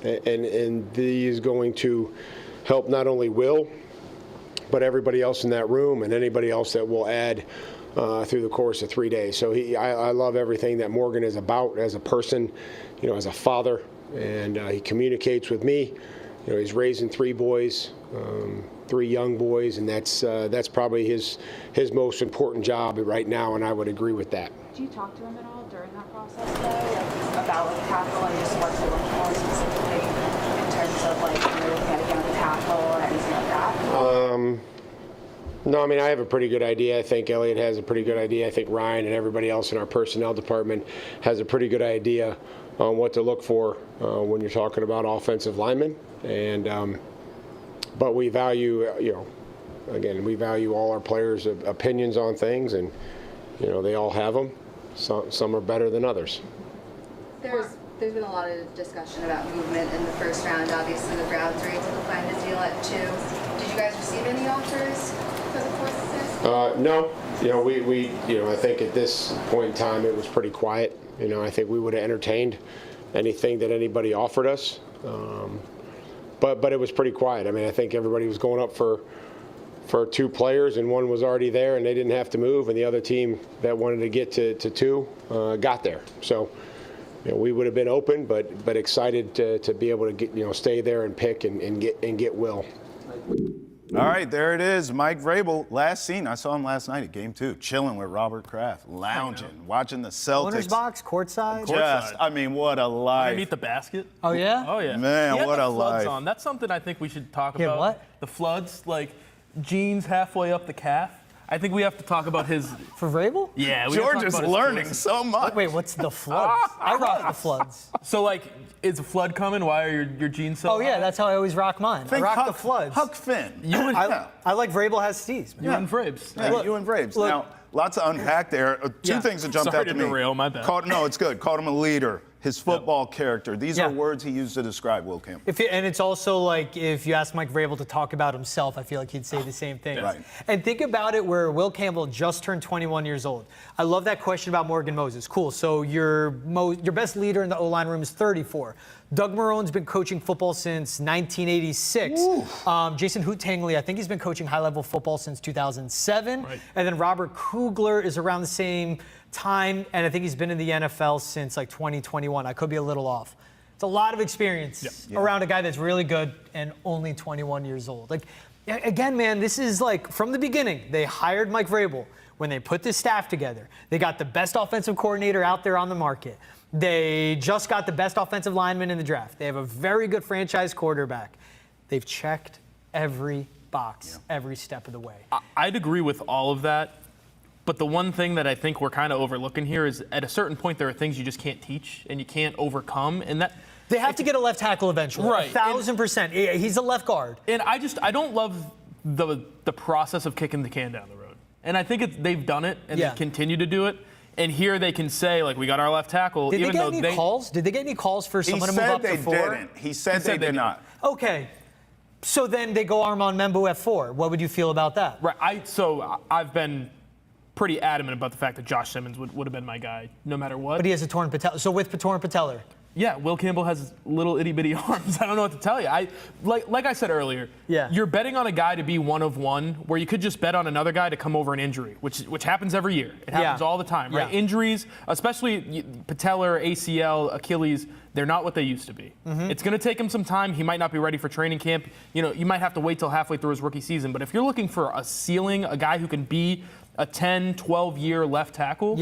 And he is going to help not only Will, but everybody else in that room and anybody else that will add through the course of 3 days. So I love everything that Morgan is about as a person, you know, as a father, and he communicates with me. You know, he's raising 3 boys. three young boys, and that's probably his most important job right now, and I would agree with that. Do you talk to him at all during that process, though, like, about like tackle and just what to look for specifically in terms of like getting on the tackle or anything like that? No, I mean, I have a pretty good idea. I think Elliot has a pretty good idea. I think Ryan and everybody else in our personnel department has a pretty good idea on what to look for when you're talking about offensive linemen. And but we value, again, we value all our players' opinions on things, and they all have them. Some are better than others. There's been a lot of discussion about movement in the first round. Obviously, the Browns were able to find a deal at 2. Did you guys receive any offers for the 4th and 5th? No. I think at this point in time it was pretty quiet. I think we would have entertained anything that anybody offered us, but it was pretty quiet. I mean, I think everybody was going up for 2 players, and one was already there, and they didn't have to move, and the other team that wanted to get to 2 got there. So, we would have been open, but excited to be able to get, stay there and pick and get Will. All right, there it is. Mike Vrabel, last seen. I saw him last night at Game 2, chilling with Robert Kraft, lounging, watching the Celtics. Owner's box, courtside. Just, I mean, what a life. Meet the basket. Oh, yeah? Oh, yeah. Man, what a life. On. That's something I think we should talk Yeah, about. what? The floods, like jeans halfway up the calf. I think we have to talk about his. For Vrabel? Yeah, we George is learning so much. Wait, what's the floods? I rock the floods. So, like, is a flood coming? Why are your jeans so Oh, yeah, high? that's how I always rock mine. I rock the floods. Huck Finn. I like Vrabel has steez. You and Vrabes. Yeah, you and Vrabes. Look, now, lots to unpack there. Two things that jumped Sorry out to to me. derail, my bad. No, it's good. Called him a leader. His football character. These are words he used to describe Will Campbell. And it's also like if you ask Mike Vrabel to talk about himself, I feel like he'd say the same thing. Right. And think about it where Will Campbell just turned 21 years old. I love that question about Morgan Moses. Cool. So your best leader in the O-line room is 34. Doug Marone's been coaching football since 1986. Jason Hoot-Tangley, I think he's been coaching high-level football since 2007. Right. And then Robert Kugler is around the same time, and I think he's been in the NFL since like 2021. I could be a little off. It's a lot of experience around a guy that's really good and only 21 years old. Like, again, man, this is like from the beginning. They hired Mike Vrabel. When they put this staff together, they got the best offensive coordinator out there on the market. They just got the best offensive lineman in the draft. They have a very good franchise quarterback. They've checked every box every step of the way. I'd agree with all of that. But the one thing that I think we're kind of overlooking here is at a certain point there are things you just can't teach and you can't overcome, and that they have to get a left tackle eventually. Right. 1,000%. He's a left guard. And I don't love the process of kicking the can down the road. And I think they've done it and they continue to do it. And here they can say, like, we got our left tackle. Did even they get though any calls? Did they get any calls for someone to move up to 4? He said they did not. Okay. So then they go Armand Membo at 4. What would you feel about that? Right. So I've been pretty adamant about the fact that Josh Simmons would have been my guy no matter what. But he has a torn patella. So with torn patellar. Yeah, Will Campbell has little itty bitty arms. I don't know what to tell you. Like I said earlier, you're betting on a guy to be one of one, where you could just bet on another guy to come over an injury, which happens every year. It happens all the time, right? Injuries, especially patellar, ACL, Achilles, they're not what they used to be. It's going to take him some time. He might not be ready for training camp. You might have to wait till halfway through his rookie season. But if you're looking for a ceiling, a guy who can be a 10, 12-year left tackle,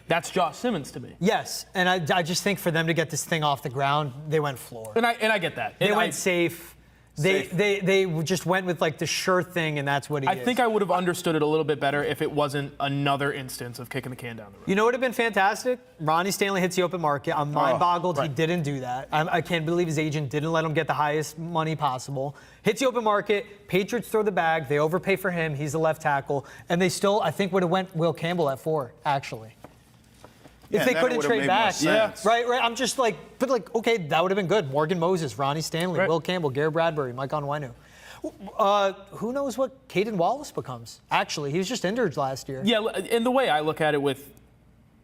that's Josh Simmons to me. Yes, and I just think for them to get this thing off the ground, they went floor. And I get that. They went safe. They just went with like the sure thing, and that's what he is. I think I would have understood it a little bit better if it wasn't another instance of kicking the can down the road. You know what would have been fantastic? Ronnie Stanley hits the open market. I'm mind-boggled he didn't do that. I can't believe his agent didn't let him get the highest money possible. Hits the open market. Patriots throw the bag. They overpay for him. He's the left tackle. And they still, I think, would have went Will Campbell at 4, actually. If they couldn't trade back. Right. I'm just like, but like, okay, that would have been good. Morgan Moses, Ronnie Stanley, Will Campbell, Garrett Bradbury, Mike Onwenu. Who knows what Caden Wallace becomes? Actually, he was just injured last year. Yeah, and the way I look at it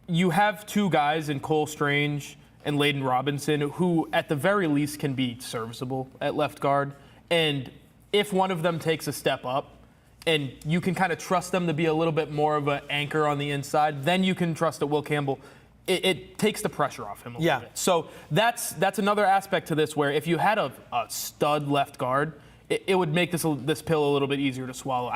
you have 2 guys in Cole Strange and Layden Robinson who at the very least can be serviceable at left guard. And if one of them takes a step up, and you can kind of trust them to be a little bit more of an anchor on the inside, then you can trust that Will Campbell, it takes the pressure off him a little bit. So that's another aspect to this where if you had a stud left guard, it would make this pill a little bit easier to swallow.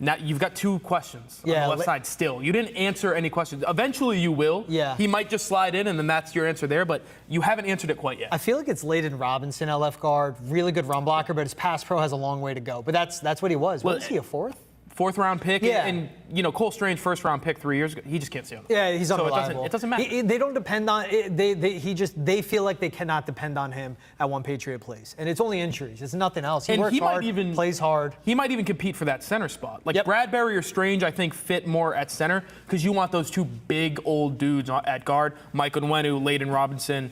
Now you've got 2 questions on the left side still. You didn't answer any questions. Eventually you will. Yeah. He might just slide in, and then that's your answer there, but you haven't answered it quite yet. I feel like it's Layden Robinson at left guard, really good run blocker, but his pass pro has a long way to go. But that's what he was. What was he, a 4th? 4th round pick, Yeah. and Cole Strange 1st round pick 3 years ago. He just can't stay on. Yeah, he's so unreliable. it doesn't matter. They don't depend on they feel like they cannot depend on him at one Patriot place, and it's only injuries. It's nothing else. He works hard, plays hard. He might even compete for that center spot. Like Bradbury or Strange, I think fit more at center because you want those 2 big old dudes at guard. Mike Onwenu, Layden Robinson.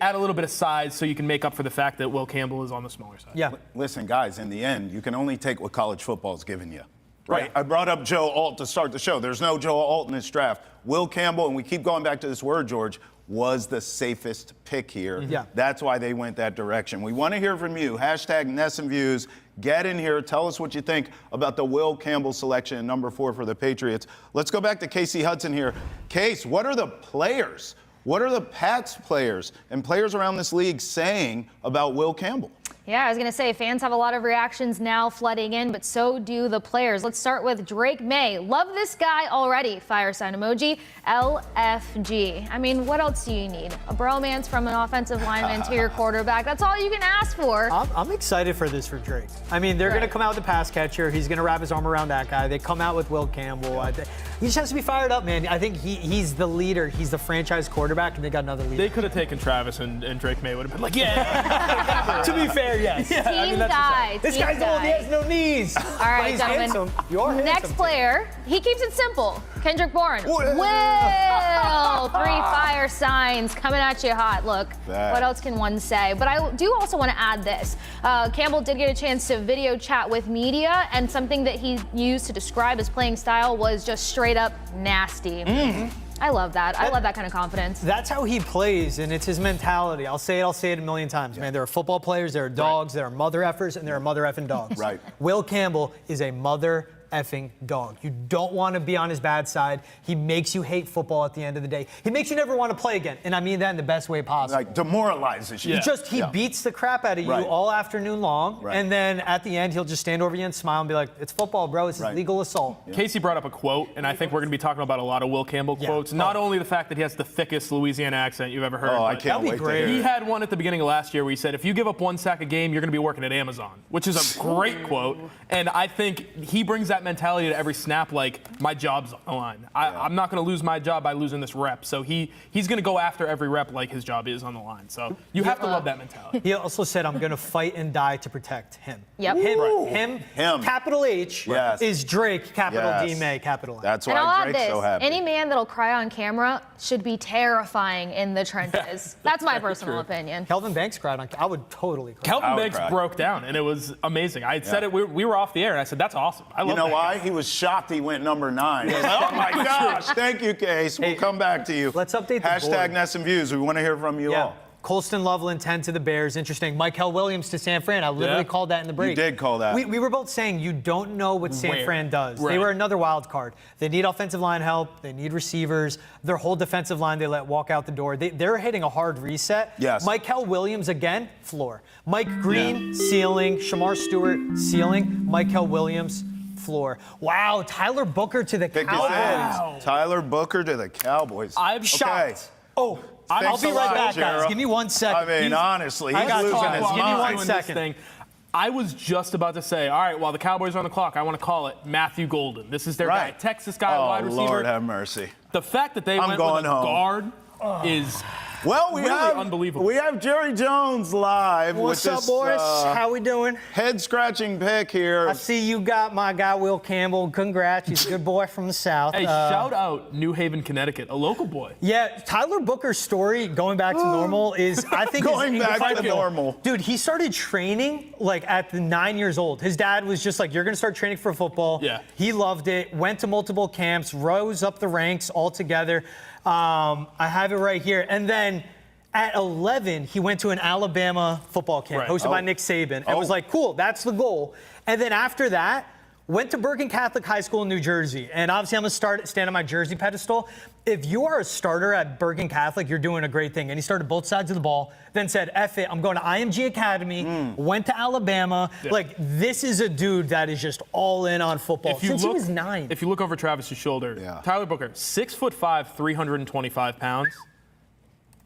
Add a little bit of size so you can make up for the fact that Will Campbell is on the smaller side. Yeah. Listen, guys, in the end, you can only take what college football is giving you. Right. I brought up Joe Alt to start the show. There's no Joe Alt in this draft. Will Campbell, and we keep going back to this word, George, was the safest pick here. Yeah. That's why they went that direction. We want to hear from you. Hashtag NESN Views. Get in here. Tell us what you think about the Will Campbell selection, number 4 for the Patriots. Let's go back to Casey Hudson here. Case, what are the players? What are the Pats players and players around this league saying about Will Campbell? Yeah, I was going to say, fans have a lot of reactions now flooding in, but so do the players. Let's start with Drake May. Love this guy already. Fire sign emoji. LFG. I mean, what else do you need? A bromance from an offensive lineman to your quarterback. That's all you can ask for. I'm excited for this for Drake. I mean, they're going to come out with the pass catcher. He's going to wrap his arm around that guy. They come out with Will Campbell. He just has to be fired up, man. I think he's the leader. He's the franchise quarterback, and they got another leader. They could have taken Travis, and Drake May would have been like, yeah. To be fair, yes. Team guy. This guy's old. He has no knees. All right, he's gentlemen. handsome. You're Next handsome. player, he keeps it simple. Kendrick Bourne. Will. 3 fire signs coming at you hot. Look, what else can one say? But I do also want to add this. Campbell did get a chance to video chat with media, and something that he used to describe his playing style was just straight up nasty. I love that. I love that kind of confidence. That's how he plays, and it's his mentality. I'll say it a million times, man. There are football players, there are dogs, there are mother effers, and there are mother effing dogs. Right. Will Campbell is a mother effing dog. You don't want to be on his bad side. He makes you hate football at the end of the day. He makes you never want to play again, and I mean that in the best way possible. Like demoralizes you. He beats the crap out of you all afternoon long, and then at the end he'll just stand over you and smile and be like, "It's football, bro. It's legal assault." Casey brought up a quote, and I think we're going to be talking about a lot of Will Campbell quotes. Not only the fact that he has the thickest Louisiana accent you've ever heard. Oh, I can't wait to hear it. He had one at the beginning of last year where he said, "If you give up 1 sack a game, you're going to be working at Amazon," which is a great quote. And I think he brings that mentality to every snap, like, my job's on the line. I'm not going to lose my job by losing this rep. So he's going to go after every rep like his job is on the line. So you have to love that mentality. He also said, "I'm going to fight and die to protect him." Yep. Him. Capital H is Drake, capital D May, capital M. That's And I'll why add Drake's this. so happy. Any man that'll cry on camera should be terrifying in the trenches. That's my personal opinion. Kelvin Banks cried on. I would totally cry. Kelvin Banks broke down, and it was amazing. I had said it. We were off the air, and I said, "That's awesome. I love You know that why? guy." He was shocked he went number 9. Oh my gosh! Thank you, Case. We'll come back to you. Let's update the Hashtag board. NESN Views. We want to hear from you all. Colston Loveland 10 to the Bears. Interesting. Michael Williams to San Fran. I literally called that in the break. You did call that. We were both saying you don't know what San Fran does. Right. They were another wild card. They need offensive line help. They need receivers. Their whole defensive line they let walk out the door. They're hitting a hard reset. Yes. Michael Williams again, floor. Mike Green, ceiling. Shamar Stewart, ceiling. Michael Williams, floor. Wow, Tyler Booker to the Cowboys. Tyler Booker to the Cowboys. I'm shocked. Oh, I'll be right back, guys. Give me 1 second. I mean, honestly, he's got losing time. his Give me mind. 1 second. I was just about to say, all right, while the Cowboys are on the clock, I want to call it Matthew Golden. This is their guy. Texas guy, wide receiver. Lord have mercy. The fact that they went with a guard is Well, really unbelievable. We have Jerry Jones live. What's with up, this, boys? How we doing? Head-scratching pick here. I see you got my guy Will Campbell. Congrats, he's a good boy from the South. Hey, shout out New Haven, Connecticut, a local boy. Yeah, Tyler Booker's story going back to normal is, I think, going back to incredible. normal. Dude, he started training like at the 9 years old. His dad was just like, "You're gonna start training for football." Yeah. He loved it. Went to multiple camps, rose up the ranks altogether. I have it right here, and then. At 11, he went to an Alabama football camp hosted by Nick Saban and was like, cool, that's the goal. And then after that, Went to Bergen Catholic High School in New Jersey, and obviously I'm going to stand on my Jersey pedestal. If you are a starter at Bergen Catholic, you're doing a great thing. And he started both sides of the ball, then said, F it, I'm going to IMG Academy, went to Alabama. Yeah. Like, this is a dude that is just all in on football since he was 9. If you look over Travis's shoulder, Tyler Booker, 6'5", 325 pounds,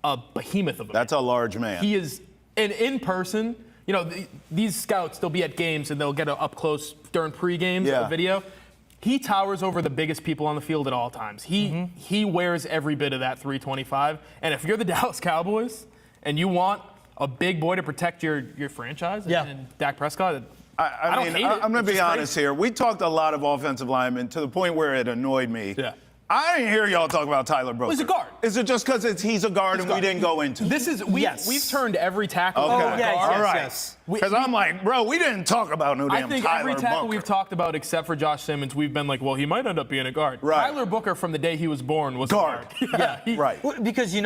a behemoth of a That's man. a large man. He is, and in person, you know, these scouts, they'll be at games and they'll get up close during pre-games, a video. He towers over the biggest people on the field at all times. He wears every bit of that 325. And if you're the Dallas Cowboys and you want a big boy to protect your franchise and Dak Prescott, I don't hate it. I'm going to be honest here. We talked a lot of offensive linemen to the point where it annoyed me. Yeah. I didn't hear y'all talk about Tyler Booker. Well, he's a guard. Is it just because he's a guard and we didn't go into it? This is we've turned every tackle into a guard. All right. Because I'm like, bro, we didn't talk about no damn Tyler Booker. I think every tackle we've talked about, except for Josh Simmons, we've been like, well, he might end up being a guard. Right. Tyler Booker, from the day he was born, was guard. A guard. Right. Well, because you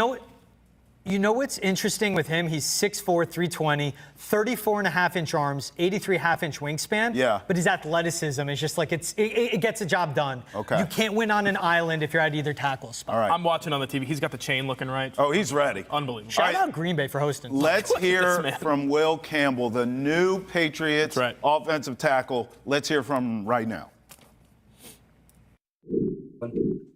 know what's interesting with him? He's 6'4", 320, 34.5-inch arms, 83.5-inch wingspan. Yeah. But his athleticism is just like it gets the job done. Okay. You can't win on an island if you're at either tackle spot. All right. I'm watching on the TV. He's got the chain looking right. Oh, he's ready. Unbelievable. Shout out Green Bay for hosting. Let's hear from Will Campbell, the new Patriots offensive tackle. Let's hear from him right now.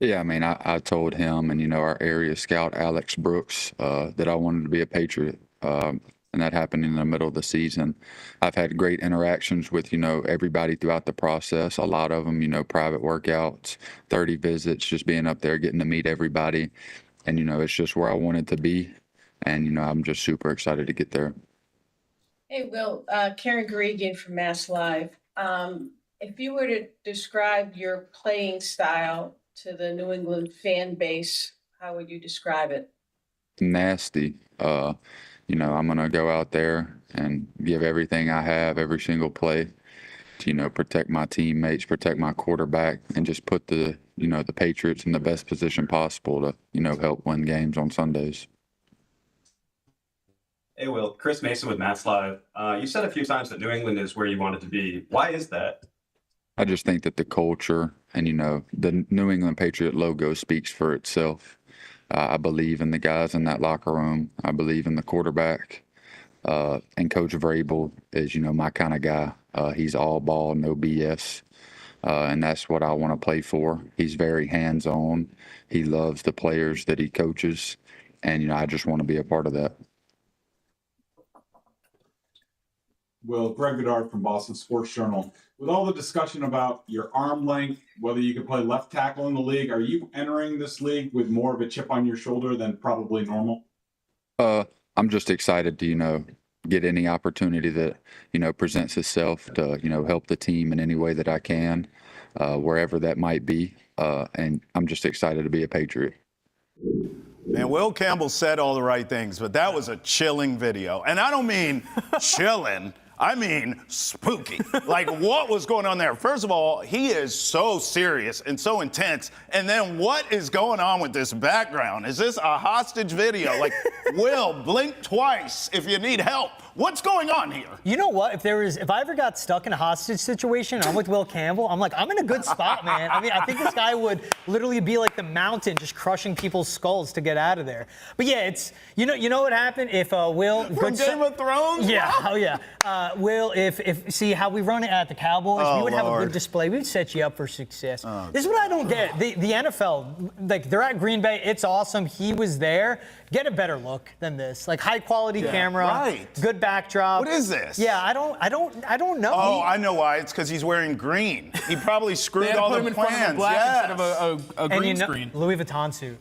Yeah, I mean, I told him and, our area scout, Alex Brooks, that I wanted to be a Patriot. And that happened in the middle of the season. I've had great interactions with, everybody throughout the process. A lot of them, private workouts, 30 visits, just being up there, getting to meet everybody. And, it's just where I wanted to be. And, I'm just super excited to get there. Hey, Will, Karen Gregan from Mass Live. If you were to describe your playing style to the New England fan base, how would you describe it? Nasty. I'm going to go out there and give everything I have every single play to, protect my teammates, protect my quarterback, and just put the Patriots in the best position possible to, help win games on Sundays. Hey, Will. Chris Mason with Mass Live. You said a few times that New England is where you wanted to be. Why is that? I just think that the culture and, the New England Patriot logo speaks for itself. I believe in the guys in that locker room. I believe in the quarterback. And Coach Vrabel is, my kind of guy. He's all ball, no BS. And that's what I want to play for. He's very hands-on. He loves the players that he coaches. And, I just want to be a part of that. Well, Greg Goddard from Boston Sports Journal. With all the discussion about your arm length, whether you can play left tackle in the league, are you entering this league with more of a chip on your shoulder than probably normal? I'm just excited to, get any opportunity that, presents itself to, help the team in any way that I can, wherever that might be. And I'm just excited to be a Patriot. Man, Will Campbell said all the right things, but that was a chilling video. And I don't mean chilling. I mean spooky. Like, what was going on there? First of all, he is so serious and so intense. And then what is going on with this background? Is this a hostage video? Like, Will, blink twice if you need help. What's going on here? You know what? If I ever got stuck in a hostage situation and I'm with Will Campbell, I'm like, I'm in a good spot, man. I mean, I think this guy would literally be like the Mountain, just crushing people's skulls to get out of there. But yeah, it's you know what happened if Will from Game of Thrones? Yeah, oh yeah. Will, if see how we run it at the Cowboys, we would have a good display. We'd set you up for success. This is what I don't get. The NFL, like, they're at Green Bay. It's awesome. He was there. Get a better look than this. Like, high quality camera, good backdrop. What is this? Yeah, I don't know. Oh, I know why. It's because he's wearing green. He probably screwed all the plans. Instead of a green screen. Louis Vuitton suit.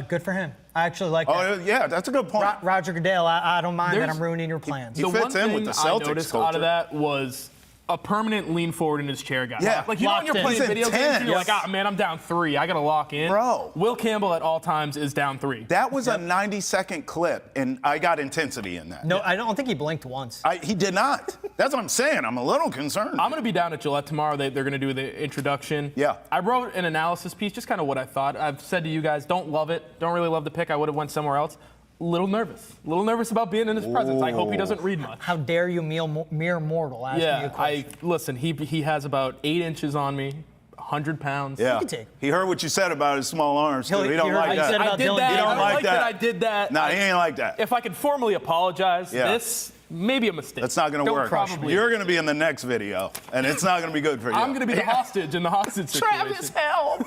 Good for him. I actually like that. Oh, yeah, that's a good point. Roger Goodell, I don't mind that I'm ruining your plans. He fits in with the Celtics I noticed culture. out of that was a permanent lean forward in his chair guy. Yeah. Like, when you're playing video games and you're like, man, I'm down 3. I got to lock in. Bro. Will Campbell at all times is down 3. That was a 90-second clip, and I got intensity in that. No, I don't think he blinked once. He did not. That's what I'm saying. I'm a little concerned. I'm going to be down at Gillette tomorrow. They're going to do the introduction. Yeah. I wrote an analysis piece, just kind of what I thought. I've said to you guys, don't love it. Don't really love the pick. I would have went somewhere else. little nervous about being in his presence. I hope he doesn't read much. How dare you, mere mortal, ask me a question. Listen, he has about 8 inches on me, 100 pounds. Yeah. He heard what you said about his small arms, too. He don't like that. I did that. He don't like that. I did that. No, he ain't like that. If I could formally apologize, this may be a mistake. That's not going to work. Probably. You're going to be in the next video, and it's not going to be good for you. I'm going to be the hostage in the hostage situation. Travis, help!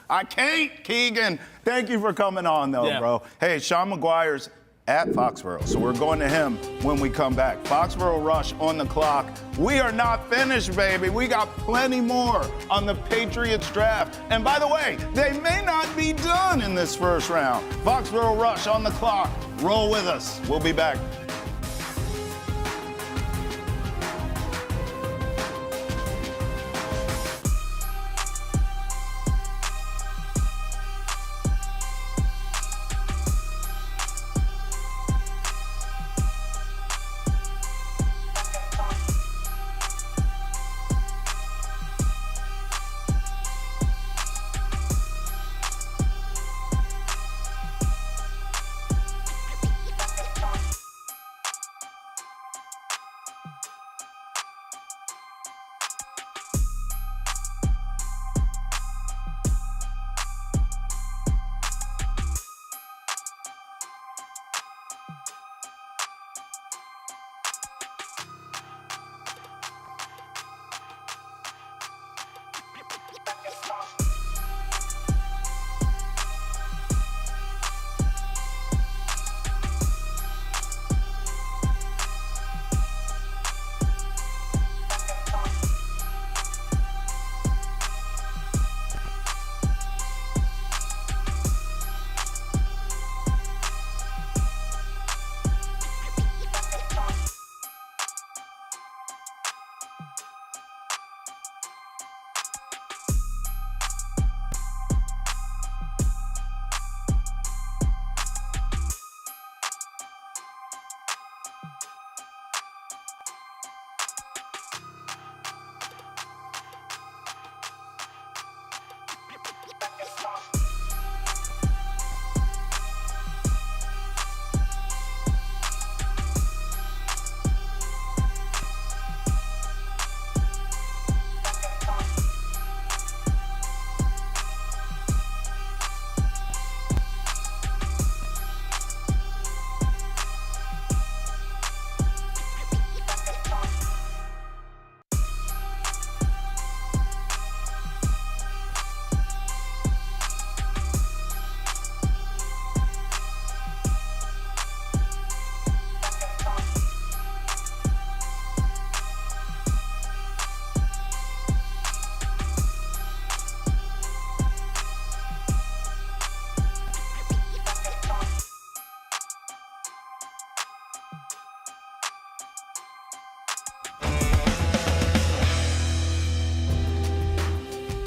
I can't, Keegan. Thank you for coming on, though, bro. Hey, Sean McGuire's at Foxboro, so we're going to him when we come back. Foxboro Rush on the clock. We are not finished, baby. We got plenty more on the Patriots draft. And by the way, they may not be done in this first round. Foxboro Rush on the clock. Roll with us. We'll be back.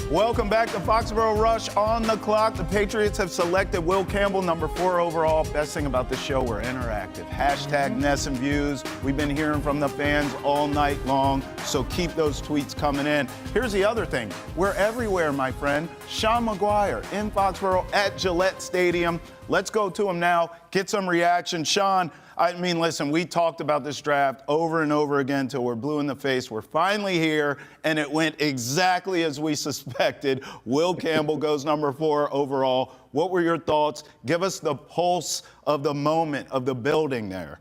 Welcome back to Foxboro Rush on the clock. The Patriots have selected Will Campbell, number 4 overall. Best thing about this show, we're interactive. Hashtag NESN Views. We've been hearing from the fans all night long, so keep those tweets coming in. Here's the other thing. We're everywhere, my friend. Sean McGuire in Foxboro at Gillette Stadium. Let's go to him now, get some reaction. Sean, I mean, listen, we talked about this draft over and over again till we're blue in the face. We're finally here, and it went exactly as we suspected. Will Campbell goes number 4 overall. What were your thoughts? Give us the pulse of the moment of the building there.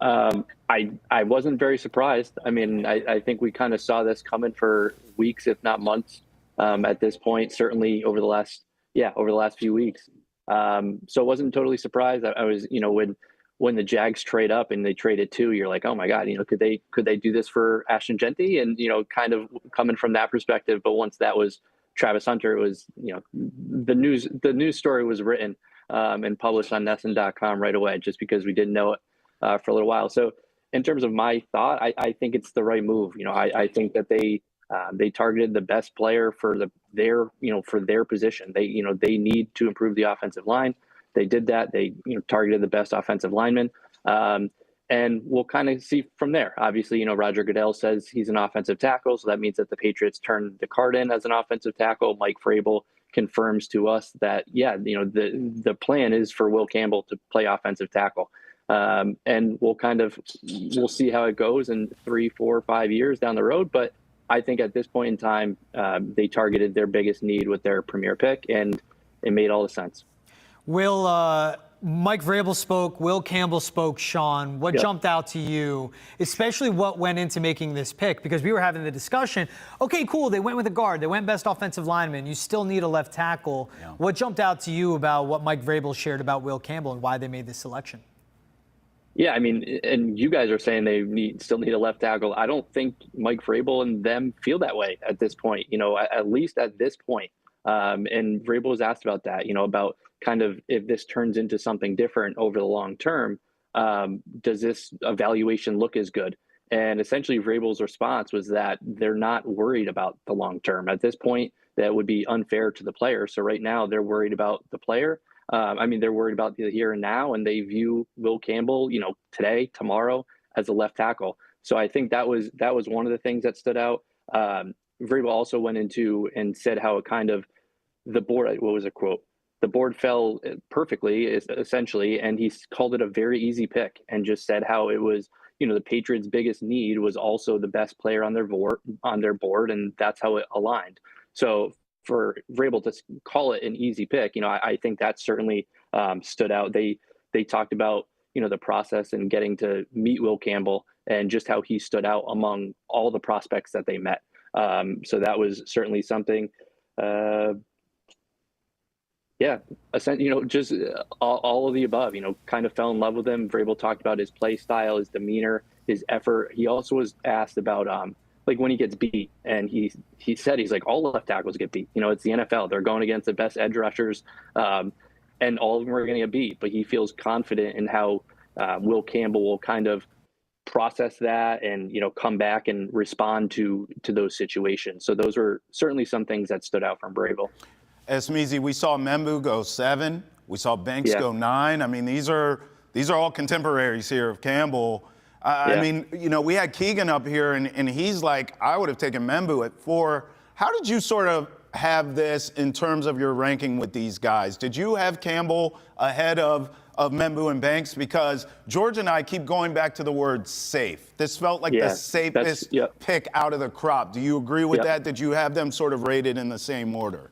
I wasn't very surprised. I mean, I think we kind of saw this coming for weeks, if not months, at this point, certainly over the last few weeks. So I wasn't totally surprised. I was, when the Jags trade up and they trade at 2, you're like, oh my God, could they do this for Ashton Genty? And, kind of coming from that perspective. But once that was Travis Hunter, it was, the news story was written and published on NESN.com right away, just because we didn't know it for a little while. So in terms of my thought, I think it's the right move. I think that they targeted the best player for their position. They need to improve the offensive line. They did that. They targeted the best offensive lineman, and we'll kind of see from there. Obviously, Roger Goodell says he's an offensive tackle, so that means that the Patriots turned the card in as an offensive tackle. Mike Vrabel confirms to us that, the plan is for Will Campbell to play offensive tackle. And we'll see how it goes in 3, 4, 5 years down the road. But I think at this point in time, they targeted their biggest need with their premier pick, and it made all the sense. Mike Vrabel spoke, Will Campbell spoke, Sean. What jumped out to you, especially what went into making this pick? Because we were having the discussion, okay, cool, they went with a guard, they went best offensive lineman, you still need a left tackle. Yeah. What jumped out to you about what Mike Vrabel shared about Will Campbell and why they made this selection? Yeah, I mean, and you guys are saying they still need a left tackle. I don't think Mike Vrabel and them feel that way at this point, at least at this point. And Vrabel was asked about that, about kind of if this turns into something different over the long term, does this evaluation look as good? And essentially Vrabel's response was that they're not worried about the long term. At this point, that would be unfair to the player. So right now they're worried about the player. They're worried about the here and now, and they view Will Campbell, today, tomorrow, as a left tackle. So I think that was one of the things that stood out. Vrabel also went into and said how it kind of the board. What was a quote? The board fell perfectly, essentially, and he called it a very easy pick, and just said how it was. The Patriots' biggest need was also the best player on their board, and that's how it aligned. So for Vrabel to call it an easy pick, I think that certainly stood out. They talked about, the process and getting to meet Will Campbell and just how he stood out among all the prospects that they met. So that was certainly something, just all of the above, kind of fell in love with him. Vrabel talked about his play style, his demeanor, his effort. He also was asked about, when he gets beat, and he said, he's like, all left tackles get beat. It's the NFL. They're going against the best edge rushers, and all of them are going to get beat. But he feels confident in how Will Campbell will kind of process that and, come back and respond to those situations. So those were certainly some things that stood out from Vrabel. Smeezy, we saw Membu go 7. We saw Banks go 9. I mean, these are all contemporaries here of Campbell. We had Keegan up here, and he's like, I would have taken Membu at 4. How did you sort of have this in terms of your ranking with these guys? Did you have Campbell ahead of Membu and Banks? Because George and I keep going back to the word safe. This felt like the safest pick out of the crop. Do you agree with that? Did you have them sort of rated in the same order?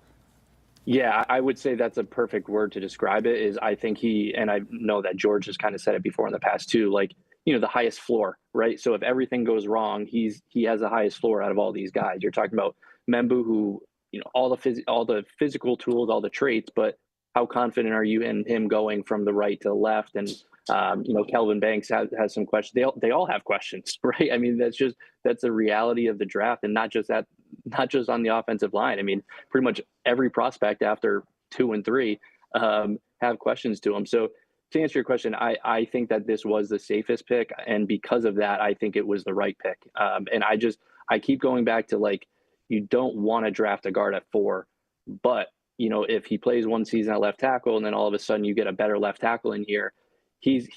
Yeah, I would say that's a perfect word to describe it. Is I think and I know that George has kind of said it before in the past too, the highest floor, right? So if everything goes wrong, he has the highest floor out of all these guys. You're talking about Membu, who, all the physical tools, all the traits, but how confident are you in him going from the right to the left? And, Kelvin Banks has some questions. They all have questions, right? I mean, that's the reality of the draft, and not just on the offensive line. I mean, pretty much every prospect after 2 and 3 have questions to him. So to answer your question, I think that this was the safest pick, and because of that, I think it was the right pick. And I keep going back to, you don't want to draft a guard at 4, but if he plays one season at left tackle and then all of a sudden you get a better left tackle in here, he's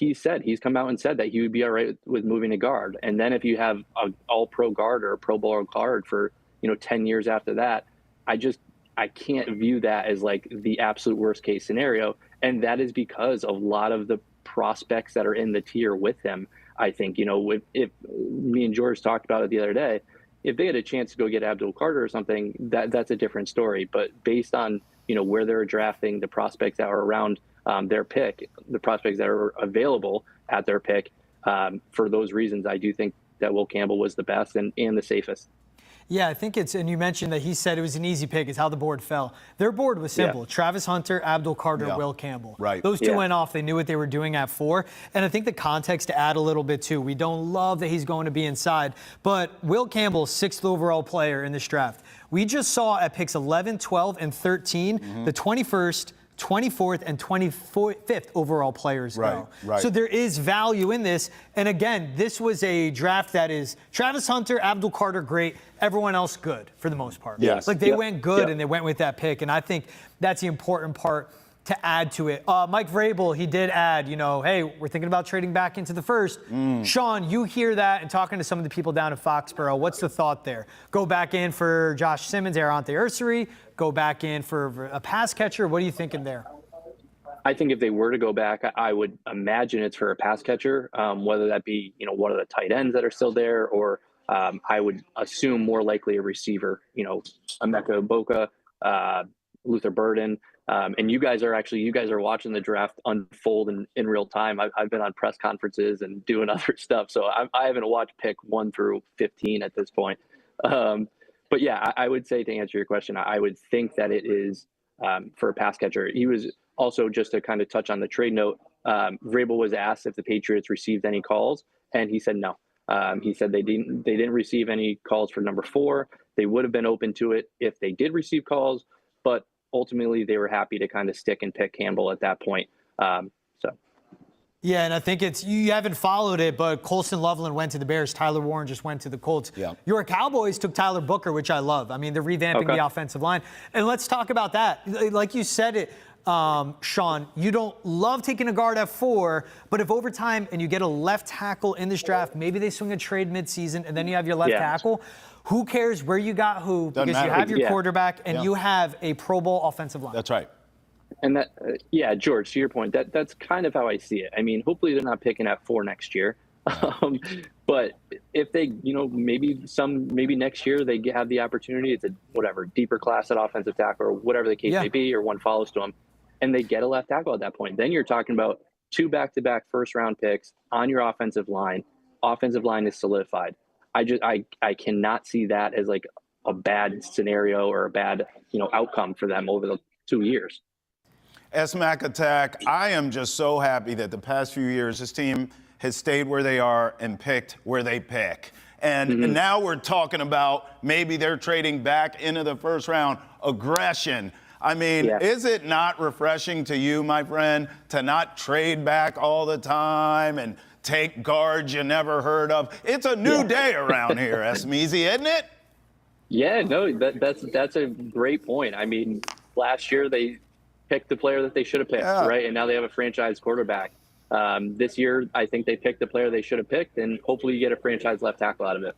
come out and said that he would be all right with moving to guard. And then if you have an all-pro guard or a Pro Bowl guard for 10 years after that, I can't view that as the absolute worst case scenario. And that is because of a lot of the prospects that are in the tier with him. I think, if me and George talked about it the other day, if they had a chance to go get Abdul Carter or something, that's a different story. But based on, where they're drafting, the prospects that are around their pick, the prospects that are available at their pick, for those reasons, I do think that Will Campbell was the best and the safest. Yeah, I think and you mentioned that he said it was an easy pick, is how the board fell. Their board was simple. Travis Hunter, Abdul Carter, Will Campbell. Right. Those two went off. They knew what they were doing at 4. And I think the context to add a little bit too, we don't love that he's going to be inside, but Will Campbell, 6th overall player in this draft. We just saw at picks 11, 12, and 13, the 21st, 24th and 25th overall players go. Right. So there is value in this. And again, this was a draft that is Travis Hunter, Abdul Carter, great. Everyone else good for the most part. Yes. They went good and they went with that pick. And I think that's the important part to add to it. Mike Vrabel, he did add, hey, we're thinking about trading back into the first. Sean, you hear that and talking to some of the people down in Foxboro, what's the thought there? Go back in for Josh Simmons, Arante Ursary, go back in for a pass catcher. What are you thinking there? I think if they were to go back, I would imagine it's for a pass catcher, whether that be, one of the tight ends that are still there, or I would assume more likely a receiver, Emeka Boka, Luther Burden. And you guys are watching the draft unfold in real time. I've been on press conferences and doing other stuff, so I haven't watched pick 1 through 15 at this point. But yeah, I would say, to answer your question, I would think that it is for a pass catcher. He was also, just to kind of touch on the trade note, Vrabel was asked if the Patriots received any calls, and he said no. He said they didn't receive any calls for number 4. They would have been open to it if they did receive calls, but ultimately they were happy to kind of stick and pick Campbell at that point. Yeah, and I think you haven't followed it, but Colston Loveland went to the Bears. Tyler Warren just went to the Colts. Yeah. Your Cowboys took Tyler Booker, which I love. I mean, they're revamping the offensive line. And let's talk about that. Like you said it, Sean, you don't love taking a guard at 4, but if over time and you get a left tackle in this draft, maybe they swing a trade midseason and then you have your left tackle. Who cares where you got who? Because you have your quarterback and you have a Pro Bowl offensive line. That's right. And that, George, to your point, that's kind of how I see it. I mean, hopefully they're not picking at 4 next year. But if they, maybe next year they have the opportunity, it's a deeper class at offensive tackle or whatever the case may be, or one follows to them, and they get a left tackle at that point. Then you're talking about 2 back-to-back first-round picks on your offensive line. Offensive line is solidified. I cannot see that as like a bad scenario or a bad, outcome for them over the 2 years. S-Mac Attack, I am just so happy that the past few years this team has stayed where they are and picked where they pick. And now we're talking about maybe they're trading back into the first round. Aggression. I mean, is it not refreshing to you, my friend, to not trade back all the time and take guards you never heard of? It's a new day around here, Esmeezy, isn't it? Yeah, no, that's a great point. I mean, last year they picked the player that they should have picked, right? And now they have a franchise quarterback. This year, I think they picked the player they should have picked, and hopefully you get a franchise left tackle out of it.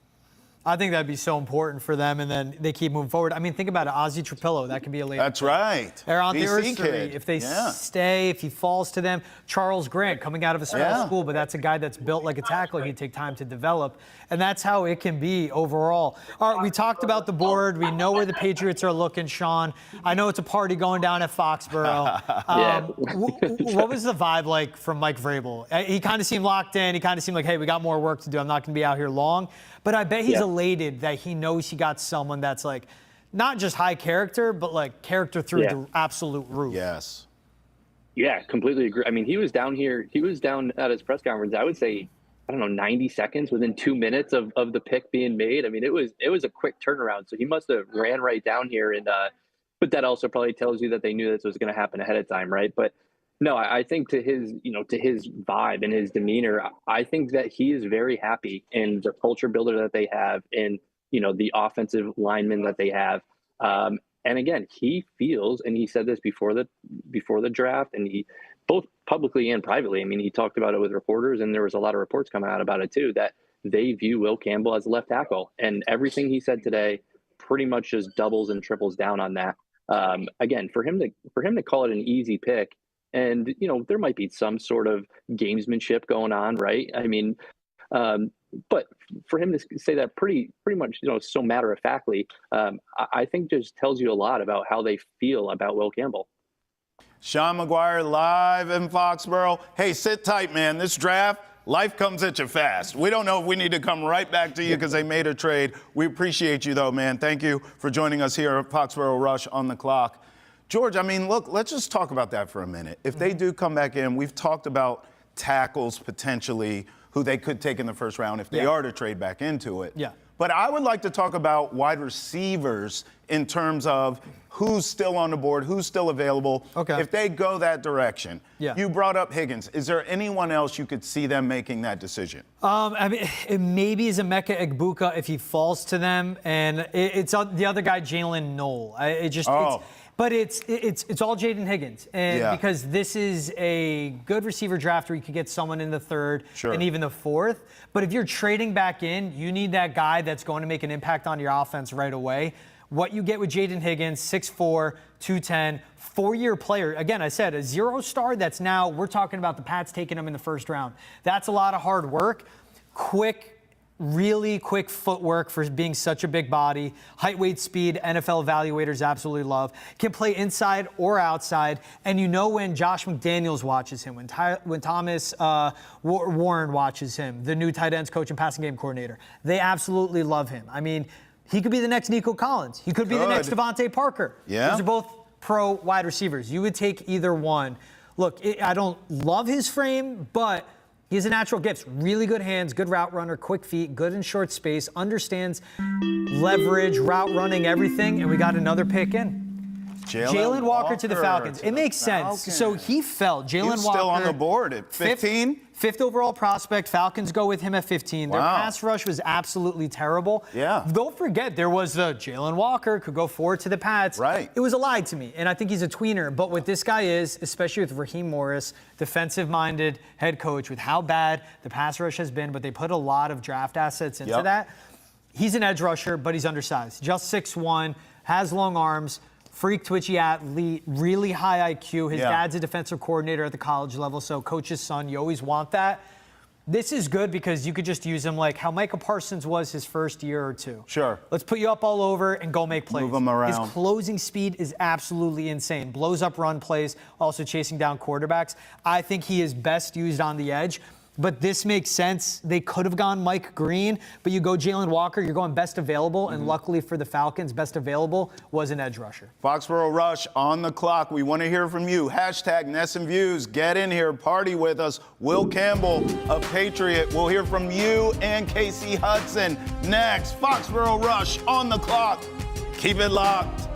I think that'd be so important for them, and then they keep moving forward. I mean, think about it. Ozzie Trapillo, that could be a late. That's right. Arante Ursary, if they stay, if he falls to them. Charles Grant, coming out of a small school, but that's a guy that's built like a tackle. He'd take time to develop, and that's how it can be overall. All right, we talked about the board. We know where the Patriots are looking, Sean. I know it's a party going down at Foxboro. What was the vibe like from Mike Vrabel? He kind of seemed locked in. He kind of seemed like, hey, we got more work to do. I'm not going to be out here long. But I bet he's elated that he knows he got someone that's like not just high character, but like character through the absolute roof. Yes. Yeah, completely agree. I mean, he was down here. He was down at his press conference. I would say, 90 seconds within 2 minutes of the pick being made. I mean, it was a quick turnaround. So he must have ran right down here. And but that also probably tells you that they knew this was going to happen ahead of time, right? But no, I think to his vibe and his demeanor, I think that he is very happy in the culture builder that they have, and the offensive linemen that they have. And again, he feels, and he said this before the draft, and he both publicly and privately. I mean, he talked about it with reporters, and there was a lot of reports coming out about it too, that they view Will Campbell as a left tackle, and everything he said today pretty much just doubles and triples down on that. Again, for him to call it an easy pick. And, there might be some sort of gamesmanship going on, right? I mean, but for him to say that pretty much, so matter-of-factly, I think just tells you a lot about how they feel about Will Campbell. Sean McGuire live in Foxboro. Hey, sit tight, man. This draft, life comes at you fast. We don't know if we need to come right back to you because they made a trade. We appreciate you, though, man. Thank you for joining us here at Foxboro Rush on the Clock. George, I mean, look, let's just talk about that for a minute. If they do come back in, we've talked about tackles potentially who they could take in the first round if they are to trade back into it. Yeah. But I would like to talk about wide receivers in terms of who's still on the board, who's still available. Okay. If they go that direction. Yeah. You brought up Higgins. Is there anyone else you could see them making that decision? I mean, it maybe is Emeka Egbuka if he falls to them, and it's the other guy, Jalen Knoll. But it's all Jaden Higgins, and because this is a good receiver draft where you could get someone in the 3rd and even the 4th. But if you're trading back in, you need that guy that's going to make an impact on your offense right away. What you get with Jaden Higgins, 6'4", 210, 4-year player. Again, I said a 0-star that's now, we're talking about the Pats taking him in the 1st round. That's a lot of hard work. Really quick footwork for being such a big body. Height, weight, speed, NFL evaluators absolutely love. Can play inside or outside. And you know when Josh McDaniels watches him, when Thomas Warren watches him, the new tight ends coach and passing game coordinator, they absolutely love him. I mean, he could be the next Nico Collins. He could be the next Devontae Parker. Yeah. Those are both pro wide receivers. You would take either one. Look, I don't love his frame, but he has a natural gift. Really good hands, good route runner, quick feet, good in short space, understands leverage, route running, everything. And we got another pick in. Jalen Walker to the Falcons. It makes sense. So he fell. Jalen Walker. Still on the board at 15? Fifth overall prospect. Falcons go with him at 15. Their pass rush was absolutely terrible. Yeah. Don't forget, there was the Jalen Walker could go forward to the Pats. Right. It was a lie to me, and I think he's a tweener. But what this guy is, especially with Raheem Morris, defensive-minded head coach, with how bad the pass rush has been, but they put a lot of draft assets into that. He's an edge rusher, but he's undersized. Just 6'1", has long arms. Freak twitchy athlete, really high IQ. His dad's a defensive coordinator at the college level, so coach's son, you always want that. This is good because you could just use him like how Micah Parsons was his first year or two. Sure. Let's put you up all over and go make plays. Move him around. His closing speed is absolutely insane. Blows up run plays, also chasing down quarterbacks. I think he is best used on the edge. But this makes sense. They could have gone Mike Green, but you go Jalen Walker, you're going best available, and luckily for the Falcons, best available was an edge rusher. Foxboro Rush on the clock. We want to hear from you. Hashtag NESN Views. Get in here, party with us. Will Campbell, a Patriot. We'll hear from you and Casey Hudson next. Foxboro Rush on the clock. Keep it locked.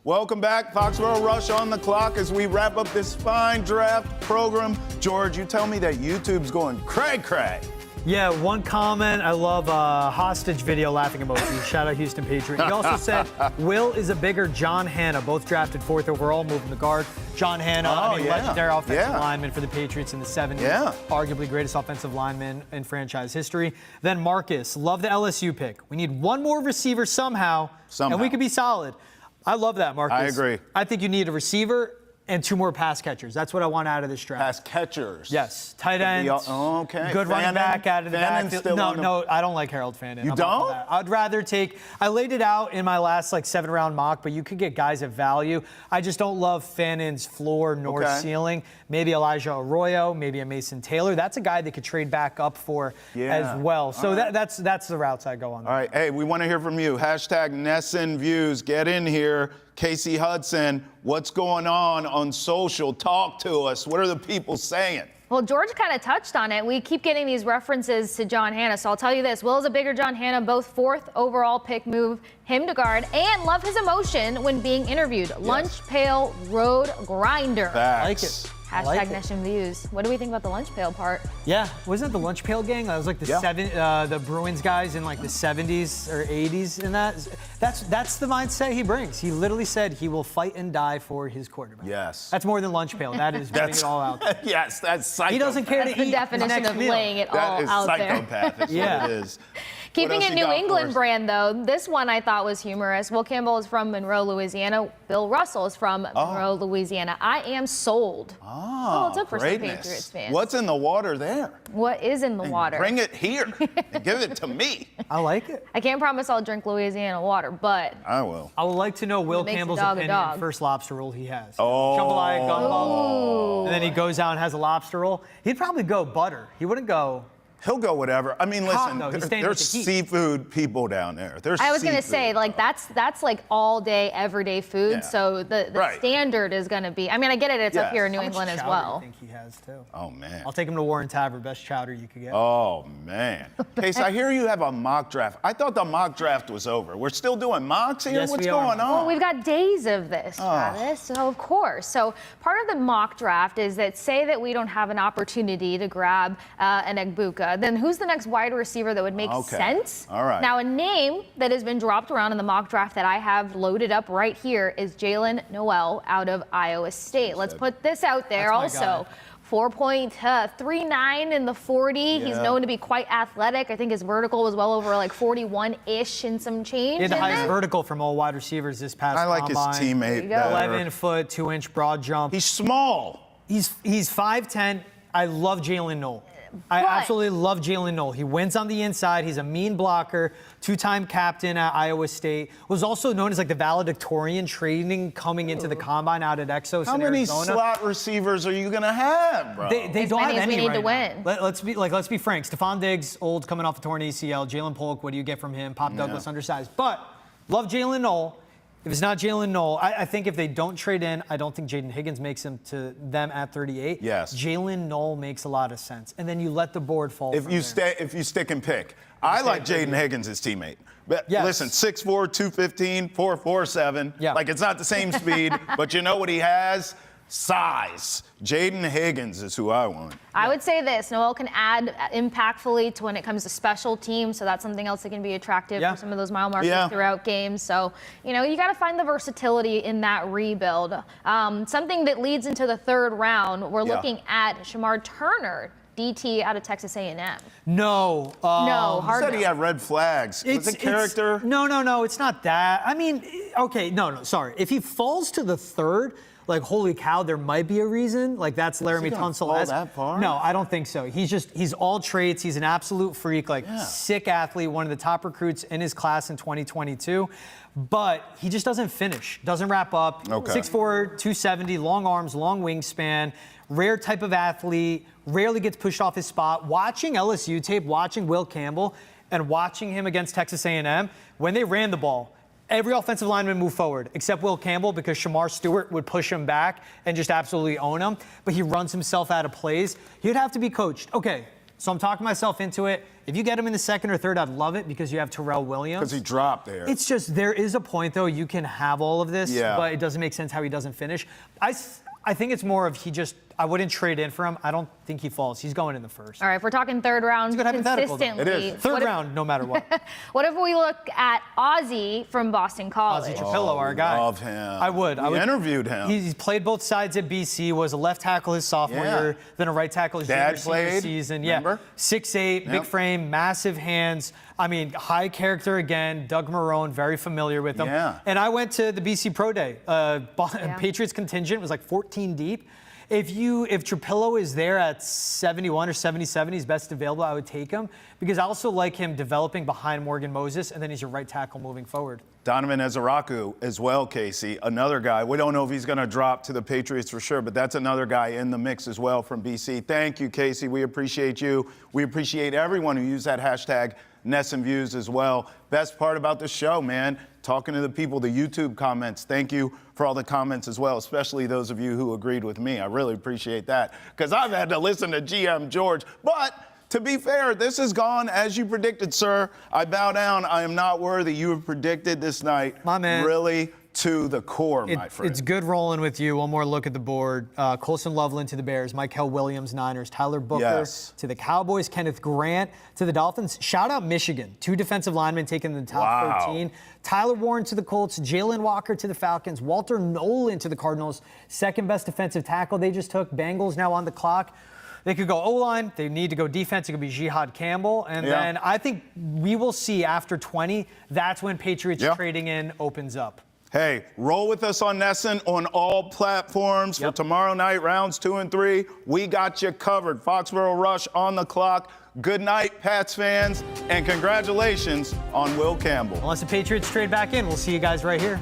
Welcome back. Foxboro Rush on the clock as we wrap up this fine draft program. George, you tell me that YouTube's going cray-cray. Yeah, one comment. I love hostage video laughing emoji. Shout out Houston Patriots. He also said Will is a bigger John Hanna, both drafted 4th overall, moving the guard. John Hanna, legendary offensive lineman for the Patriots in the 70s. Arguably greatest offensive lineman in franchise history. Then Marcus, love the LSU pick. We need one more receiver somehow. And we could be solid. I love that, Marcus. I agree. I think you need a receiver, and 2 more pass catchers. That's what I want out of this draft. Pass catchers. Yes, tight end. Okay. Good running back out of the Fannon's backfield. No, I don't like Harold Fannin. You don't? I'd rather take. I laid it out in my last 7-round mock, but you could get guys of value. I just don't love Fannon's floor nor ceiling. Maybe Elijah Arroyo, maybe a Mason Taylor. That's a guy that could trade back up for as well. So that's the routes I go on. All right. Hey, we want to hear from you. Hashtag NESN Views. Get in here. Casey Hudson, what's going on social? Talk to us. What are the people saying? Well, George kind of touched on it. We keep getting these references to John Hannah, so I'll tell you this. Will is a bigger John Hannah, both 4th overall pick, move him to guard, and love his emotion when being interviewed. Yes. Lunch pail road grinder. Facts. I like it. Hashtag NESN Views. What do we think about the lunch pail part? Yeah, wasn't it the lunch pail gang? That was like the Bruins guys in the 70s or 80s in that. That's the mindset he brings. He literally said he will fight and die for his quarterback. Yes. That's more than lunch pail. That is putting it all out there. Yes, that's psychopath. He doesn't care to eat. That's the definition of laying it all out there. That is psychopath. That's what it is. Keeping it New England brand, though, this one I thought was humorous. Will Campbell is from Monroe, Louisiana. Bill Russell is from Monroe, Louisiana. I am sold. Oh, it's up for some Patriots fans. What's in the water there? What is in the water? Bring it here and give it to me. I like it. I can't promise I'll drink Louisiana water, but I will. I would like to know Will Campbell's opinion first lobster roll he has. Oh. Jambalaya, gumbo. And then he goes out and has a lobster roll. He'd probably go butter. He wouldn't go. He'll go whatever. I mean, listen, there's the seafood people down there. I was going to say, that's like all day, everyday food. Yeah. So the standard is going to be, I mean, I get it. It's up here in New England as well. I think he has too. Oh, man. I'll take him to Warren Tavern, best chowder you could get. Oh, man. Case, I hear you have a mock draft. I thought the mock draft was over. We're still doing mocks here? Yes, What's going on? Well, we've got days of this, Travis. So, of course. So part of the mock draft is that say that we don't have an opportunity to grab an Egbuka, then who's the next wide receiver that would make sense? All right. Now, a name that has been dropped around in the mock draft that I have loaded up right here is Jalen Noel out of Iowa State. Let's put this out there also. 4.39 in the 40. Yeah. He's known to be quite athletic. I think his vertical was well over 41-ish and some change. He had the highest vertical from all wide receivers this past combine. I like his teammate better. 11-foot, 2-inch broad jump. He's small. He's 5'10". I love Jalen Noel. I absolutely love Jalen Noel. He wins on the inside. He's a mean blocker, 2-time captain at Iowa State. Was also known as the valedictorian training coming into the combine out at Exos in Arizona. How many slot receivers are you going to have, bro? They don't have any we need to right win. Let's be frank. Stephon Diggs, old, coming off a torn ACL. Jalen Polk, what do you get from him? Pop Douglas, undersized. But love Jalen Noel. If it's not Jalen Noel, I think if they don't trade in, I don't think Jaden Higgins makes him to them at 38. Yes. Jalen Noel makes a lot of sense. And then you let the board fall if you stick and pick. I like Jaden Higgins, his teammate. But listen, 6'4", 215, 4.47. Yeah. It's not the same speed, but you know what he has? Size. Jaden Higgins is who I want. I would say this. Noel can add impactfully to when it comes to special teams, so that's something else that can be attractive for some of those mile markers throughout games. So, you got to find the versatility in that rebuild. Something that leads into the 3rd round, we're looking at Shamar Turner, DT out of Texas A&M. No. No, hard no. He said he had red flags. Was it character? No, it's not that. I mean, okay, no, sorry. If he falls to the 3rd, holy cow, there might be a reason. That's Laramie Tunsil. That far? No, I don't think so. He's all traits. He's an absolute freak, sick athlete, one of the top recruits in his class in 2022. But he just doesn't finish, doesn't wrap up. Okay. 6'4", 270, long arms, long wingspan, rare type of athlete, rarely gets pushed off his spot. Watching LSU tape, watching Will Campbell, and watching him against Texas A&M, when they ran the ball, every offensive lineman moved forward, except Will Campbell, because Shamar Stewart would push him back and just absolutely own him. But he runs himself out of plays. He'd have to be coached. Okay, so I'm talking myself into it. If you get him in the 2nd or 3rd, I'd love it because you have Terrell Williams. Because he dropped there. It's just, there is a point, though, you can have all of this, but it doesn't make sense how he doesn't finish. I think it's more of I wouldn't trade in for him. I don't think he falls. He's going in the first. All right, if we're talking third round It's a good hypothetical, though. consistently. It is. Third round, no matter what. What if we look at Ozzie from Boston College? Ozzie Trapillo, our guy. Love him. I would. We interviewed him. He's played both sides at BC, was a left tackle his sophomore Yeah. year, then a right tackle his Dad senior played, season. remember? Yeah, 6'8", big Yep. frame, massive hands. I mean, high character again. Doug Marrone, very familiar with him. Yeah. And I went to the BC Pro Day. Patriots contingent was like 14 deep. If Trapillo is there at 71 or 77, he's best available, I would take him because I also like him developing behind Morgan Moses, and then he's your right tackle moving forward. Donovan Ezeraku as well, Casey. Another guy. We don't know if he's going to drop to the Patriots for sure, but that's another guy in the mix as well from BC. Thank you, Casey. We appreciate you. We appreciate everyone who used that hashtag NESN Views as well. Best part about the show, man, talking to the people, the YouTube comments. Thank you for all the comments as well, especially those of you who agreed with me. I really appreciate that because I've had to listen to GM George. But to be fair, this has gone as you predicted, sir. I bow down. I am not worthy. You have predicted this night. My man. Really to the core, my friend. It's good rolling with you. One more look at the board. Colson Loveland to the Bears, Mykel Williams, Niners, Tyler Booker to the Cowboys, Kenneth Grant to the Dolphins. Shout out Michigan. 2 defensive linemen taken in the top 13. Tyler Warren to the Colts, Jalen Walker to the Falcons, Walter Nolan to the Cardinals, second best defensive tackle they just took. Bengals now on the clock. They could go O-line. They need to go defense. It could be Jihad Campbell. And then I think we will see after 20, that's when Patriots trading in opens up. Hey, roll with us on NESN on all platforms for tomorrow night, rounds 2 and 3. We got you covered. Foxboro Rush on the clock. Good night, Pats fans, and congratulations on Will Campbell. Unless the Patriots trade back in, we'll see you guys right here.